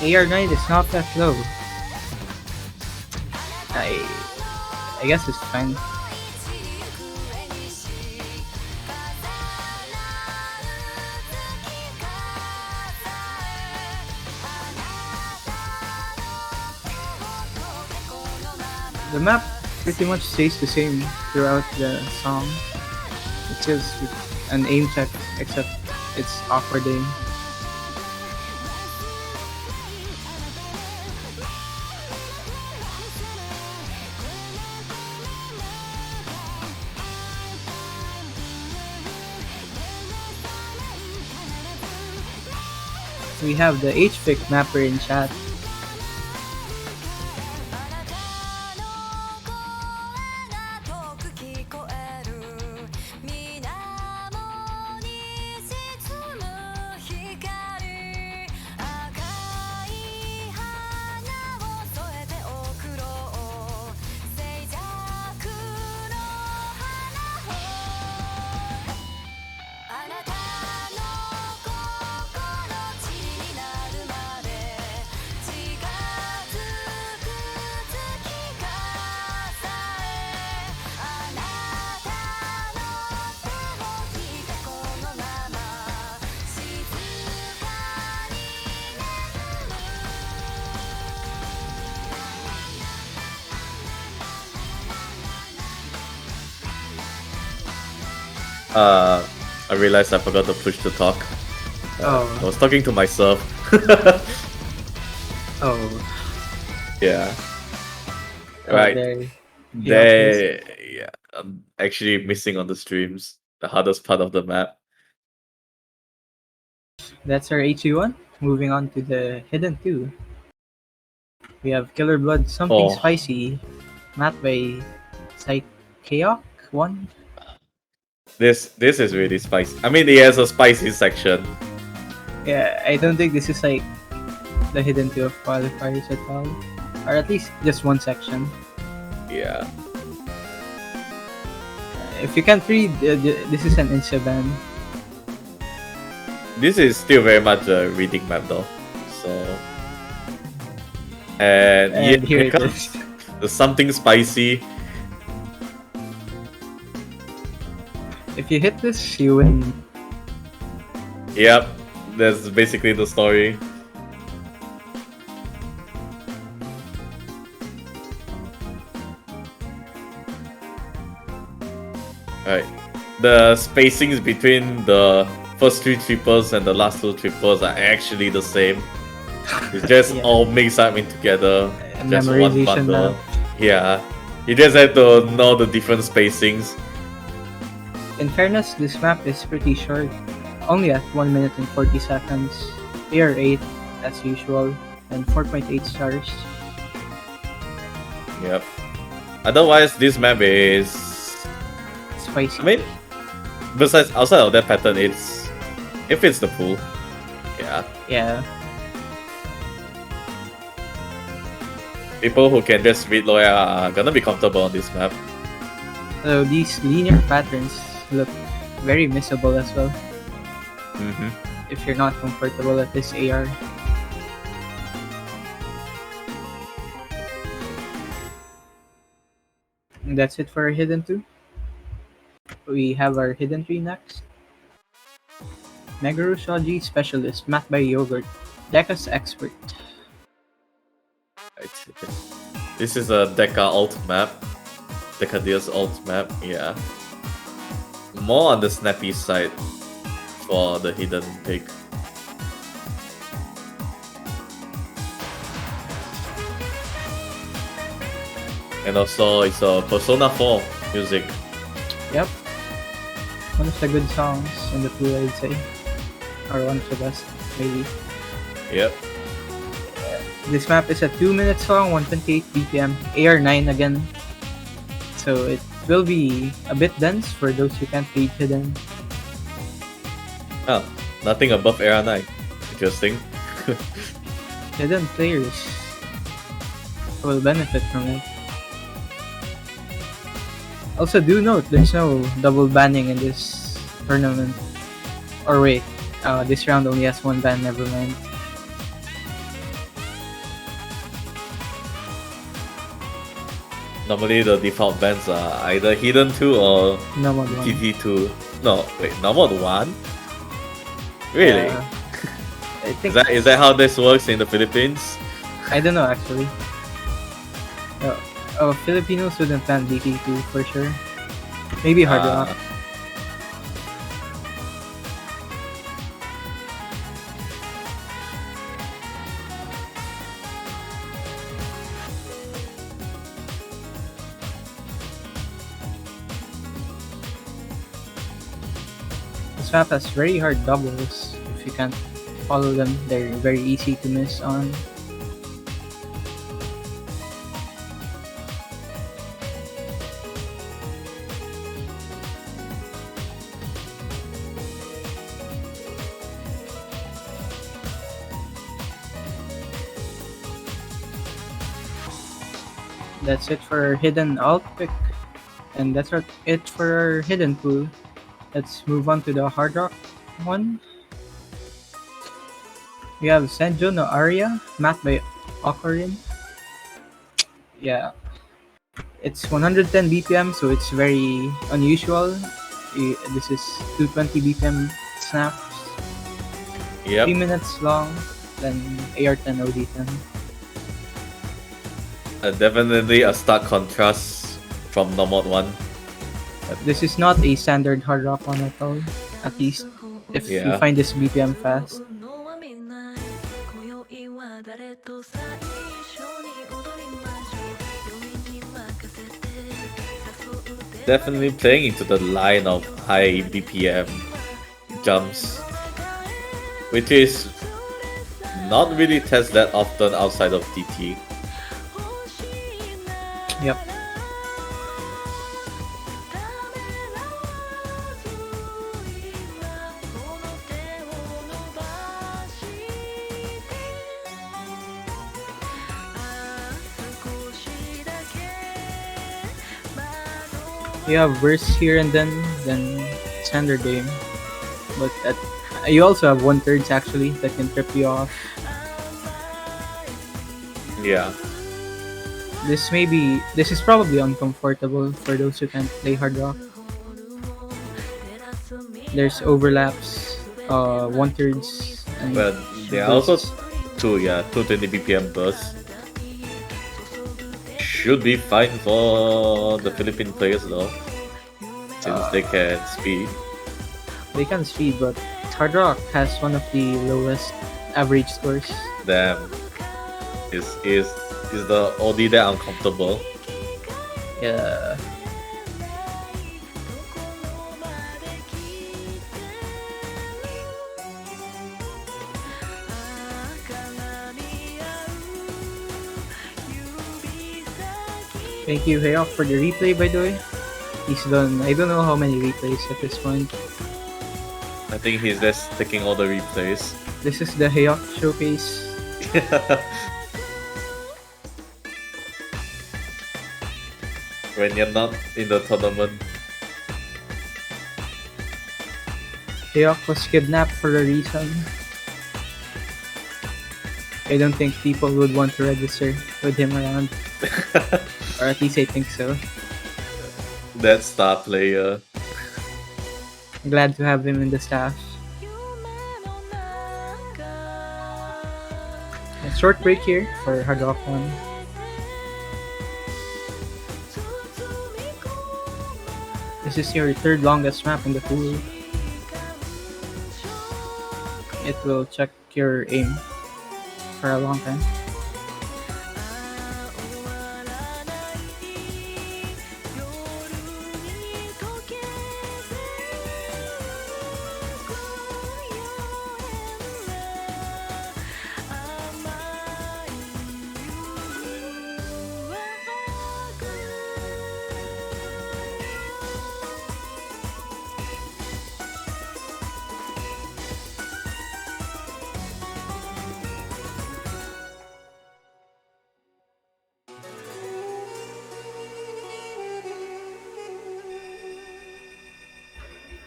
AR9 is not that low. I guess it's fine. The map pretty much stays the same throughout the song. It's just an aim check, except it's awkward aim. We have the HFIC mapper in chat. I realized I forgot to push to talk. I Oh, was talking to myself. oh, Yeah. oh, Right. there. You have this. They, yeah, I'm actually missing on the streams. The hardest part of the map. That's our HE1. Moving on to the hidden 2. We have Killer Blood Something Oh, Spicy, mapped by Psycheok 1. this is really spicy. I mean, it has a spicy section. Yeah, I don't think this is like the hidden 2 of qualifiers at all. Or at least just one section. Yeah. If you can't read, this is an insta ban. This is still very much a reading map though. So, and yeah, And here here it comes is. the something spicy. If you hit this, you win. Yep, that's basically the story. Alright. The spacings between the first 3 triples and the last 2 triples are actually the same. It's just Yeah. all mixed up in together. Just one Memorization bundle. map. Yeah. You just have to know the different spacings. In fairness, this map is pretty short. Only at 1 minute and 40 seconds. AR 8, as usual, and 4.8 stars. Yep. Otherwise, this map is. Spicy. I mean, besides outside of that pattern, it fits the pool. Yeah. Yeah. People who can just read lawyer are gonna be comfortable on this map. So these linear patterns look very missable as well Mm-hmm. if you're not comfortable at this AR. And that's it for our hidden 2. We have our hidden 3 next. Megaru Shoji Specialist, mapped by Yogurt. Deka's Expert. This is a Deca alt map. Decadeus alt map, yeah. More on the snappy side for the hidden pick. And also, it's a Persona 4 music. Yep. One of the good songs in the pool, I'd say. Or one of the best, maybe. Yep. This map is a 2 minute song, 128 BPM, AR9 again. So it will be a bit dense for those who can't read hidden. Oh, nothing above Era 9. Interesting. Hidden players will benefit from it. Also, do note there's no double banning in this tournament. Or wait, this round only has one ban, never mind. Normally, the default bans are either Hidden 2 or No mod one. TT2. No, wait, normal 1? Really? I think Is that how this works in the Philippines? I don't know actually. Filipinos wouldn't ban DT2 for sure. Maybe Hard Ah. Rock. This map has very hard doubles. If you can't follow them, they're very easy to miss on. That's it for our hidden alt pick. And that's it for our hidden pool. Let's move on to the hard rock one. We have Senjo no Aria, mapped by Ocarina. Yeah. It's 110 BPM, so it's very unusual. This is 220 BPM snaps. 3 Yep. minutes long, then AR10 OD10. Definitely a stark contrast from Nomod 1. This is not a standard hard rock one at all. At least if you Yeah. find this BPM fast. Definitely playing into the line of high BPM jumps, which is not really tested that often outside of DT. Yep. You have bursts here and then standard game. But you also have 1/3 actually that can trip you off. Yeah. This is probably uncomfortable for those who can't play hard rock. There's overlaps, 1/3s, and But there are also bursts. 220 BPM bursts. Should be fine for the Philippine players though, since they can speed. They can speed, but hard rock has one of the lowest average scores. Damn, is the OD that uncomfortable? Yeah. Thank you, Hayok, for the replay, by the way. He's done, I don't know how many replays at this point. I think he's just taking all the replays. This is the Hayok showcase. When you're not in the tournament. Hayok was kidnapped for a reason. I don't think people would want to register with him around. Or at least I think so. That star player. Glad to have him in the staff. A short break here for Hard Rock 1. This is your third longest map in the pool. It will check your aim for a long time.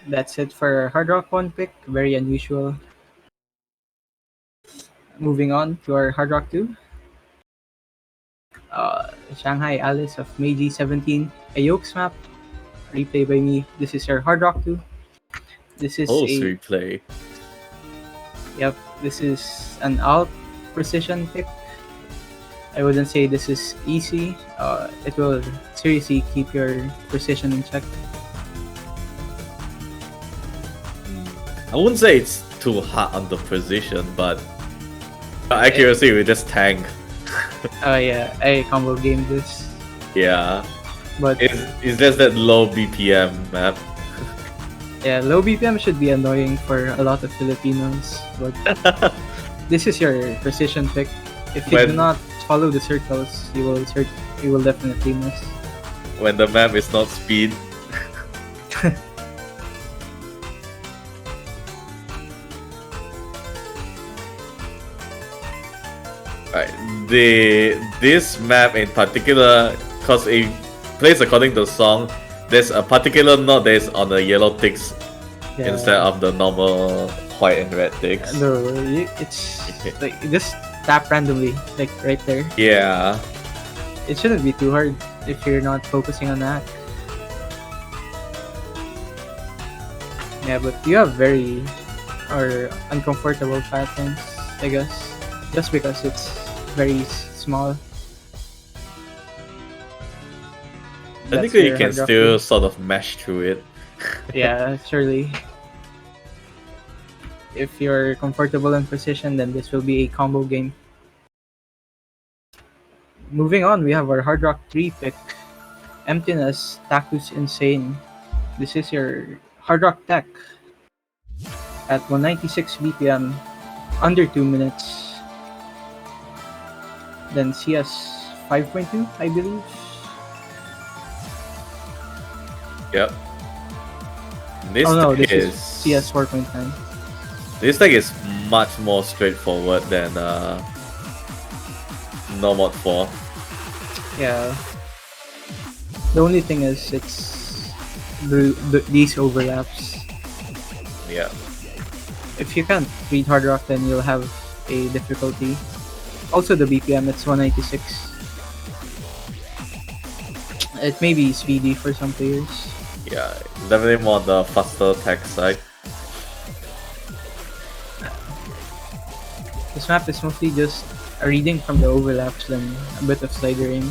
That's it for Hard Rock 1 pick. Very unusual. Moving on to our Hard Rock 2. Shanghai Alice of Meiji 17. A Yokes map. Replay by me. This is your Hard Rock 2. This is Host a replay. Yep, this is an alt precision pick. I wouldn't say this is easy. It will seriously keep your precision in check. I wouldn't say it's too hard on the precision, but accuracy will just tank. Oh yeah, I combo game this, Yeah. but It's just that low BPM map. yeah, low BPM should be annoying for a lot of Filipinos. But this is your precision pick. If you do When- not follow the circles, you will definitely miss. When the map is not speed. Right. This map in particular, cause it plays according to the song, there's a particular note that is on the yellow ticks Yeah. instead of the normal white and red ticks. No, it's like you just tap randomly, like right there. Yeah. It shouldn't be too hard if you're not focusing on that. Yeah, but you have very or uncomfortable patterns, I guess, just because it's very small. That's Technically, you your can hard rock still pool. sort of mash through it. Yeah, surely. If you're comfortable in position, then this will be a combo game. Moving on, we have our Hard Rock 3 pick. Emptiness, Taku's Insane. This is your Hard Rock tech at 196 BPM, under 2 minutes. Then CS 5.2, I believe. Yep. This Oh no, deck this is is CS 4.9. this deck is much more straightforward than Nomad 4. Yeah. The only thing is it's these overlaps. Yeah. If you can't read Hard Rock, then you'll have a difficulty. Also, the BPM, it's 196. It may be speedy for some players. Yeah, definitely more on the faster tech side. This map is mostly just a reading from the overlaps than a bit of slider aim.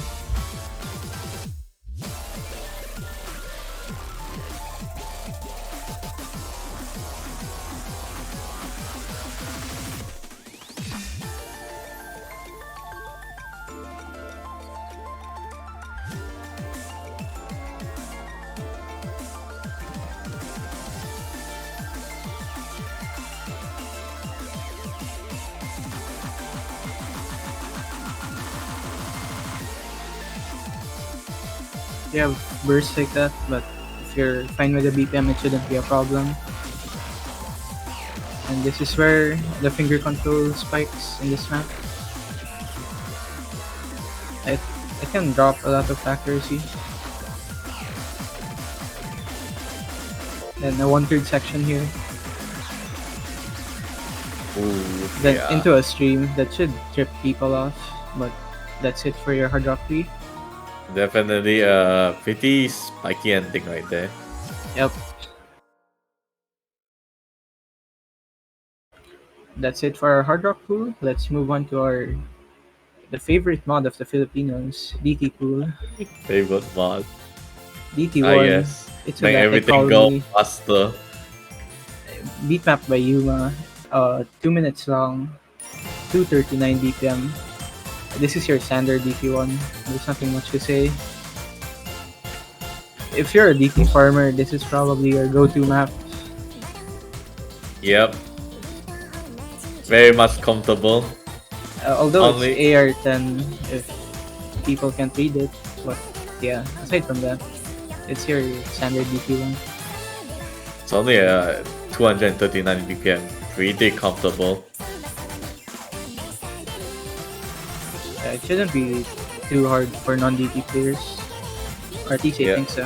You have bursts like that, but if you're fine with the BPM, it shouldn't be a problem. And this is where the finger control spikes in this map. I can drop a lot of accuracy. Then a 1/3 section here. Ooh, Then yeah. into a stream that should trip people off. But that's it for your Hard Rock 3. Definitely pretty spiky ending right there. Yep. That's it for our Hard Rock pool. Let's move on to the favorite mod of the Filipinos, DT pool. Favorite mod. DT1. Yes. It's a Make that everything go faster. beat map by Yuma. 2 minutes long, 239 BPM. This is your standard DT1. There's nothing much to say. If you're a DT farmer, this is probably your go-to map. Yep. Very much comfortable. Although Only- it's AR10 if people can't read it. But yeah, aside from that, it's your standard DT1. It's only 239 BPM. Pretty comfortable. It shouldn't be too hard for non-DT players. Or at least I Yeah. think so.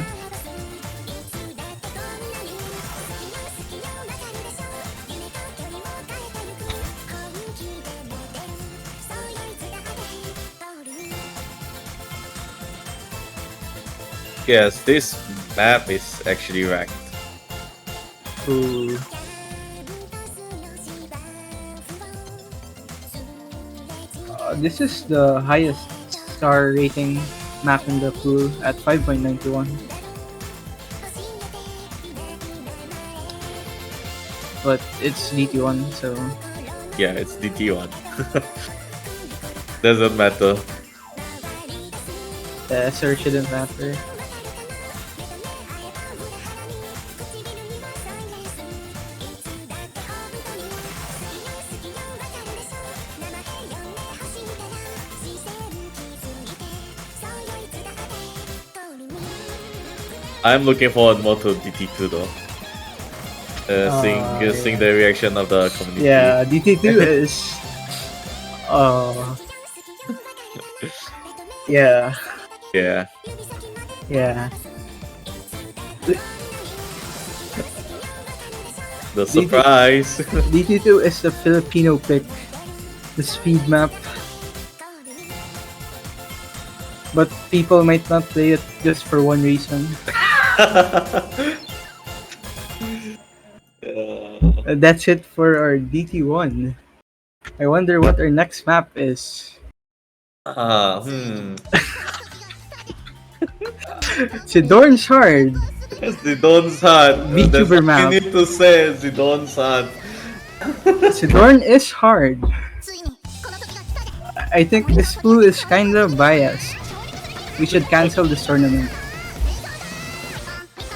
Yes, this map is actually ranked. Ooh. This is the highest star rating map in the pool at 5.91. But it's DT1, so Yeah, it's DT1. Doesn't matter. the SR shouldn't matter. I'm looking forward more to DT2 though. Seeing the reaction of the community. Yeah, DT2 is. Yeah, Yeah. yeah. The surprise. DT2 is the Filipino pick, the speed map. But people might not play it just for one reason. That's it for our DT1. I wonder what our next map is. Zidorn's hard. Zidon's hard. There's VTuber nothing map. you need to say. Zidon's hard. Zidorn is hard. I think this pool is kinda biased. We should cancel this tournament.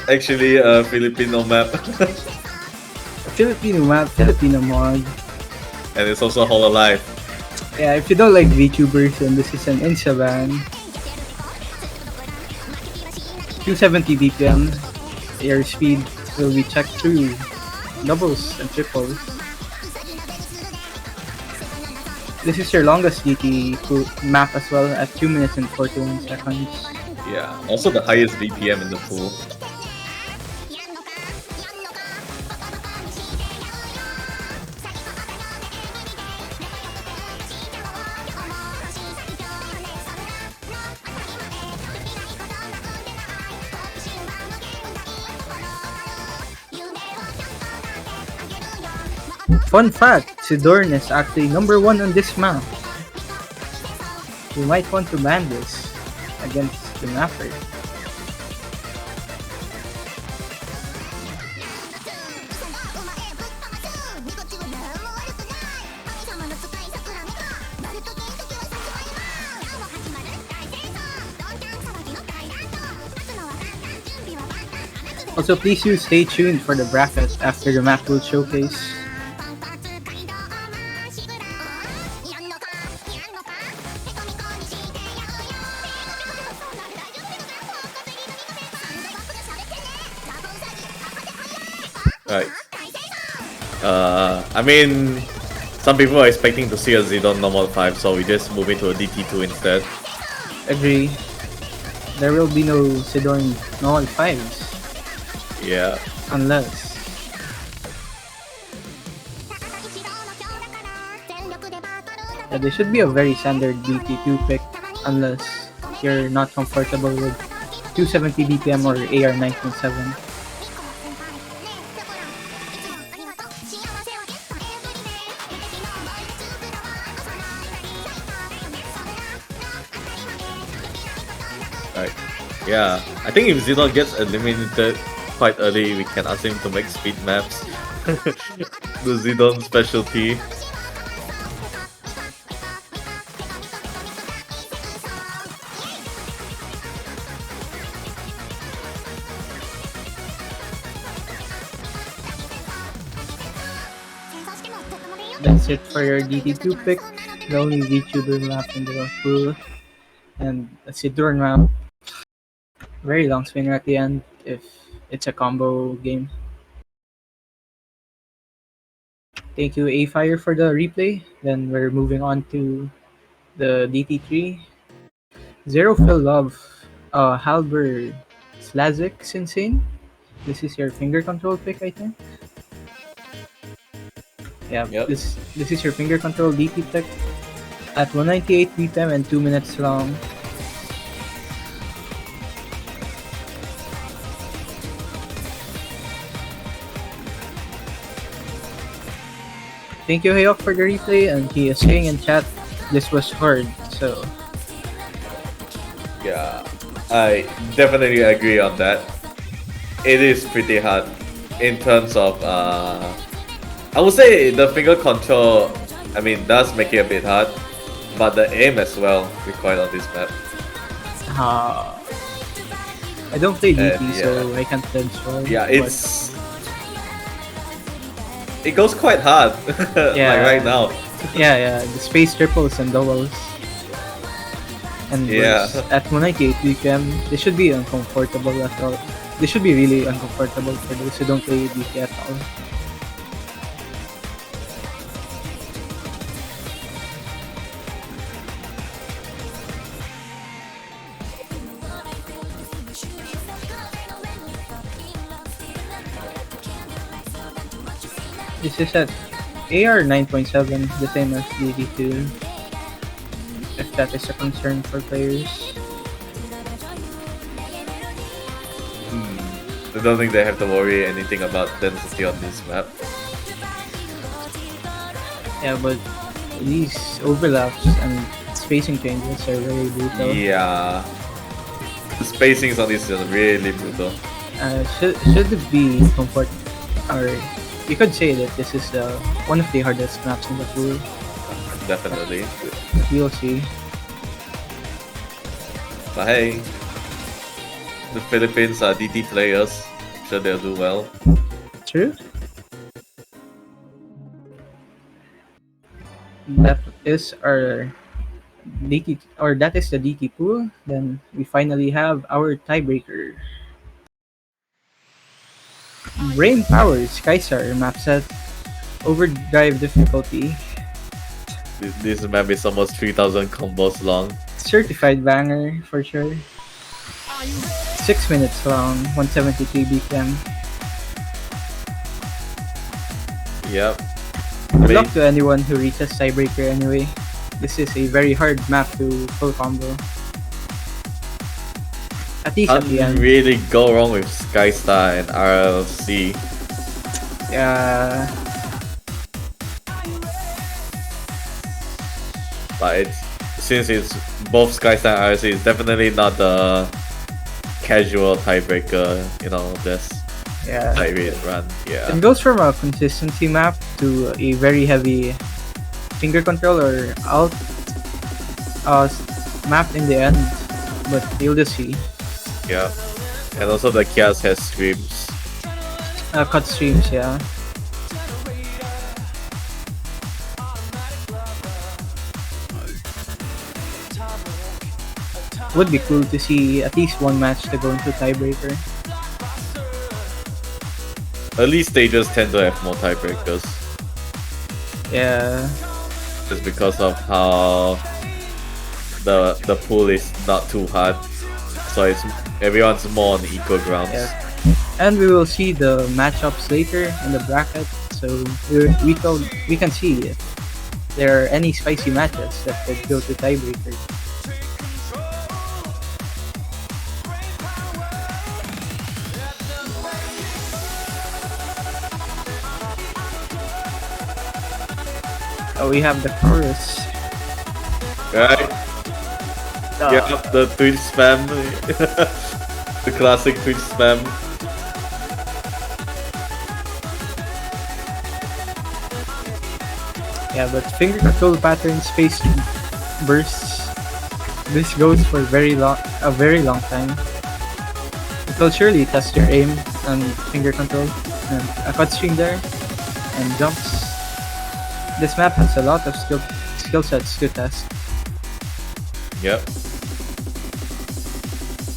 Actually, a Filipino map. Filipino map, Filipino mod. And it's also Hololive. Yeah, if you don't like VTubers, then this is an Insaban. 270 BPM. Air speed will be checked through doubles and triples. This is your longest DT map as well at 2 minutes and 41 seconds. Yeah, also the highest BPM in the pool. Fun fact, Sidorn is actually number 1 on this map. You might want to ban this against the mapper. Also, please do stay tuned for the bracket after the Mappool showcase. Right. I mean, some people are expecting to see a Zidon normal 5, so we just move into a DT2 instead. Agree. There will be no Sidorn normal 5s. Yeah. Unless. Yeah, there should be a very standard DT2 pick unless you're not comfortable with 270 BPM or AR 9.7. Right. Yeah. I think if Zidon gets eliminated quite early, we can ask him to make speed maps. The Zidon specialty. That's it for your DT2 pick. The only VTuber map in the pool. And a Sidorn map. Very long spinner at the end if it's a combo game. Thank you, A-Fire, for the replay. Then we're moving on to the DT3. Zero Fill Love, Halber Slazik Insane. This is your finger control pick, I think. Yeah, Yep. this is your finger control DT pick at 198 BPM and 2 minutes long. Thank you, Hayok, for the replay, and he is saying in chat, this was hard, so... Yeah, I definitely agree on that. It is pretty hard in terms of, I would say the finger control, I mean, does make it a bit hard, but the aim as well required on this map. I don't play DT, And, so I can't judge. Yeah, it goes quite hard, Yeah. like right now. Yeah, the space triples and doubles. And Yeah. at 198 BPM, they should be uncomfortable at all. They should be really uncomfortable for those who don't play DT at all. This is at AR 9.7, the same as DD2. If that is a concern for players. I don't think they have to worry anything about density on this map. Yeah, but these overlaps and spacing changes are very brutal. Yeah. spacings on this is really brutal. Should it be comfort, or you could say that this is one of the hardest maps in the pool. Definitely. But we'll see. But hey, the Philippines are DT players. I'm sure they'll do well. True. That is our DT, or that is the DT pool. Then we finally have our tiebreaker. Brain Power Skystar map set. Overdrive difficulty. This map is almost 3,000 combos long. Certified banger for sure. 6 minutes long, 173 BPM. Yep. Good luck to anyone who reaches tiebreaker anyway. This is a very hard map to full combo. At least at the Can't end. really go wrong with Skystar and RLC. Yeah. But since it's both Skystar and RLC, it's definitely not the casual tiebreaker, just Yeah. tight rate run. Yeah. It goes from a consistency map to a very heavy finger control or alt map in the end. But you'll just see. Yeah. And also the Kias has streams. Cut streams, yeah. Would be cool to see at least one match to go into tiebreaker. Early stages tend to have more tiebreakers. Yeah. Just because of how the pool is not too hard. So everyone's more on equal grounds. Yeah. And we will see the matchups later in the bracket, so we can see if there are any spicy matches that could go to tiebreaker. Oh, we have the chorus. Right? Yeah, the Twitch spam. The classic Twitch spam. Yeah, but finger control pattern space bursts. This goes for a very long time. It will surely test your aim and finger control. And a cut string there, and jumps. This map has a lot of skill sets to test. Yep.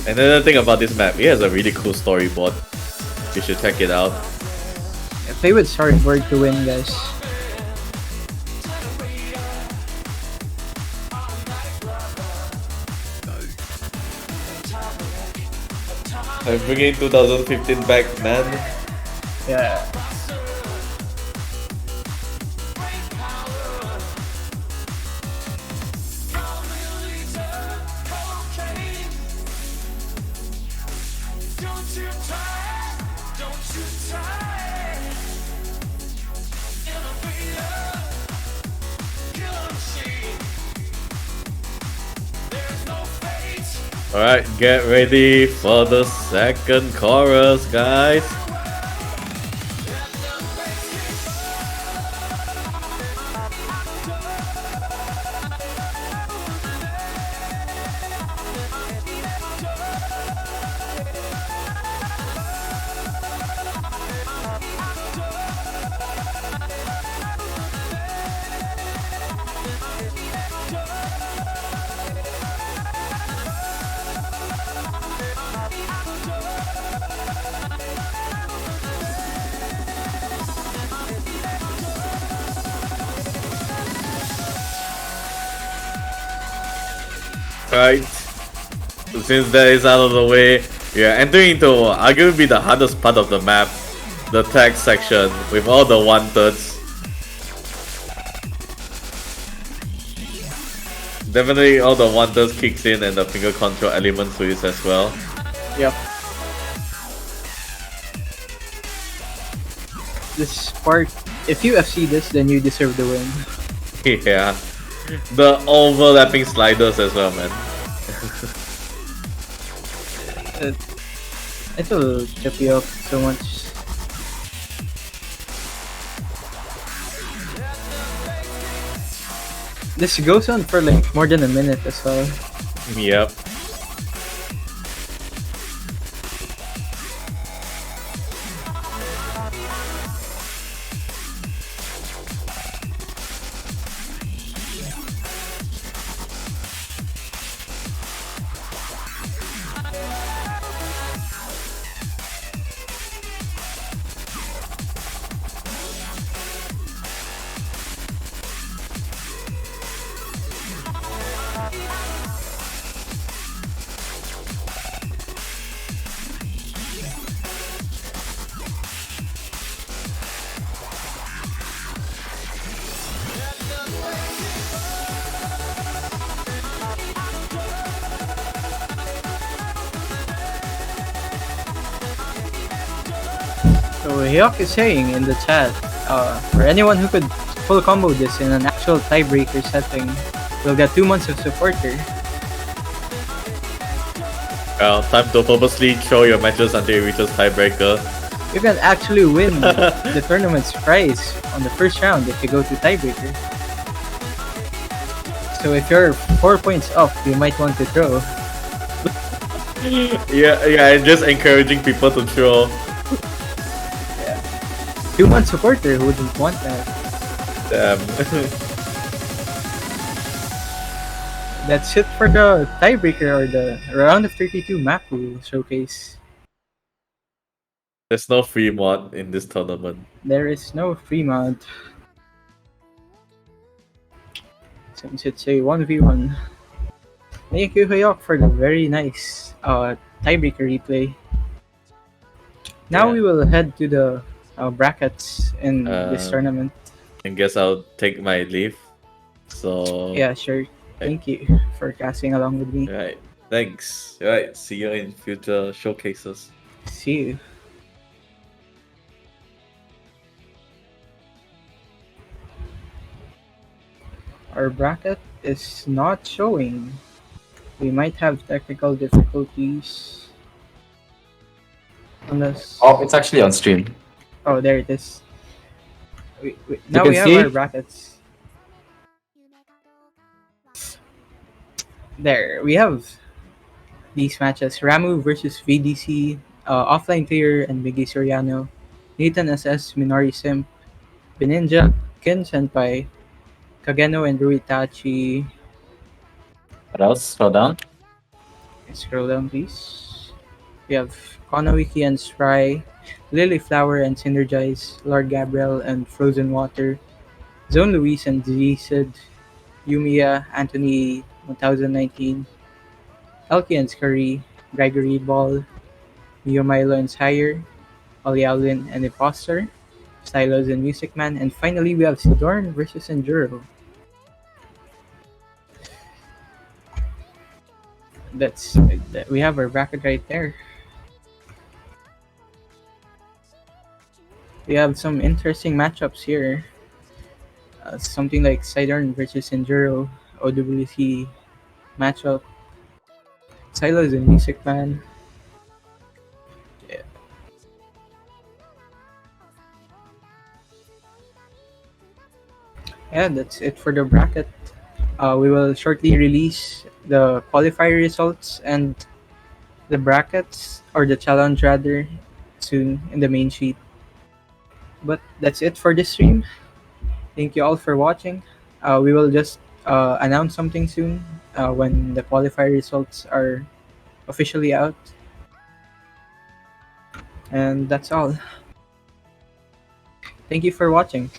Another thing about this map, it has a really cool storyboard. You should check it out. Yeah, play with storyboard to win, guys. I'm bringing 2015 back, man. Yeah. Alright, get ready for the second chorus, guys. Right. Since that is out of the way, we are entering into arguably the hardest part of the map, the tag section with all the 1/3s. Definitely all the 1/3s kicks in and the finger control elements to it as well. Yep. This part, if you FC this, then you deserve the win. Yeah. The overlapping sliders as well, man. Uh, it will trip you up so much. This goes on for like more than a minute as well. Yep. So Hyok is saying in the chat, for anyone who could full combo this in an actual tiebreaker setting, will get 2 months of supporter. Well, time to purposely throw your matches until it reaches tiebreaker. You can actually win the tournament's prize on the first round if you go to tiebreaker. So if you're 4 points off, you might want to throw. Yeah, and just encouraging people to throw. 2 months supporter, who wouldn't want that? Damn. That's it for the tiebreaker or the round of 32 Mappool showcase. There's no free mod in this tournament. There is no free mod. Since it's a 1v1. Thank you, Hyok, for the very nice tiebreaker replay. Now Yeah. we will head to the brackets in this tournament. I guess I'll take my leave. So Yeah, sure. Thank you for casting along with me. Right. Thanks. Right. See you in future showcases. See you. Our bracket is not showing. We might have technical difficulties. Unless... Oh, it's actually on stream. Oh, there it is. Now can we have see? our brackets. There, we have these matches. Ramu versus VDC, Offline Player and Miggy Soriano, Nathan SS, Minori Simp, Beninja, Ken Senpai, Kageno and Ruitachi. What else? Scroll down. Scroll down, please. We have Konawiki and Spry, Lily Flower and Synergize, Lord Gabriel and Frozen Water, Zone Luis and Sid, Yumiya, Anthony 1019, Elkie and Scurry, Gregory Ball, Mio Milo and Sire, Oliaolin and Imposter, Stylos and Music Man, and finally we have Sidorn versus Enduro. We have our bracket right there. We have some interesting matchups here. Something like Sidorn versus Enduro, OWC matchup. Silos and Music Man. Yeah. Yeah, that's it for the bracket. We will shortly release the qualifier results and the brackets, or the challenge rather, soon in the main sheet. But that's it for this stream. Thank you all for watching. We will just announce something soon when the qualifier results are officially out. And that's all. Thank you for watching.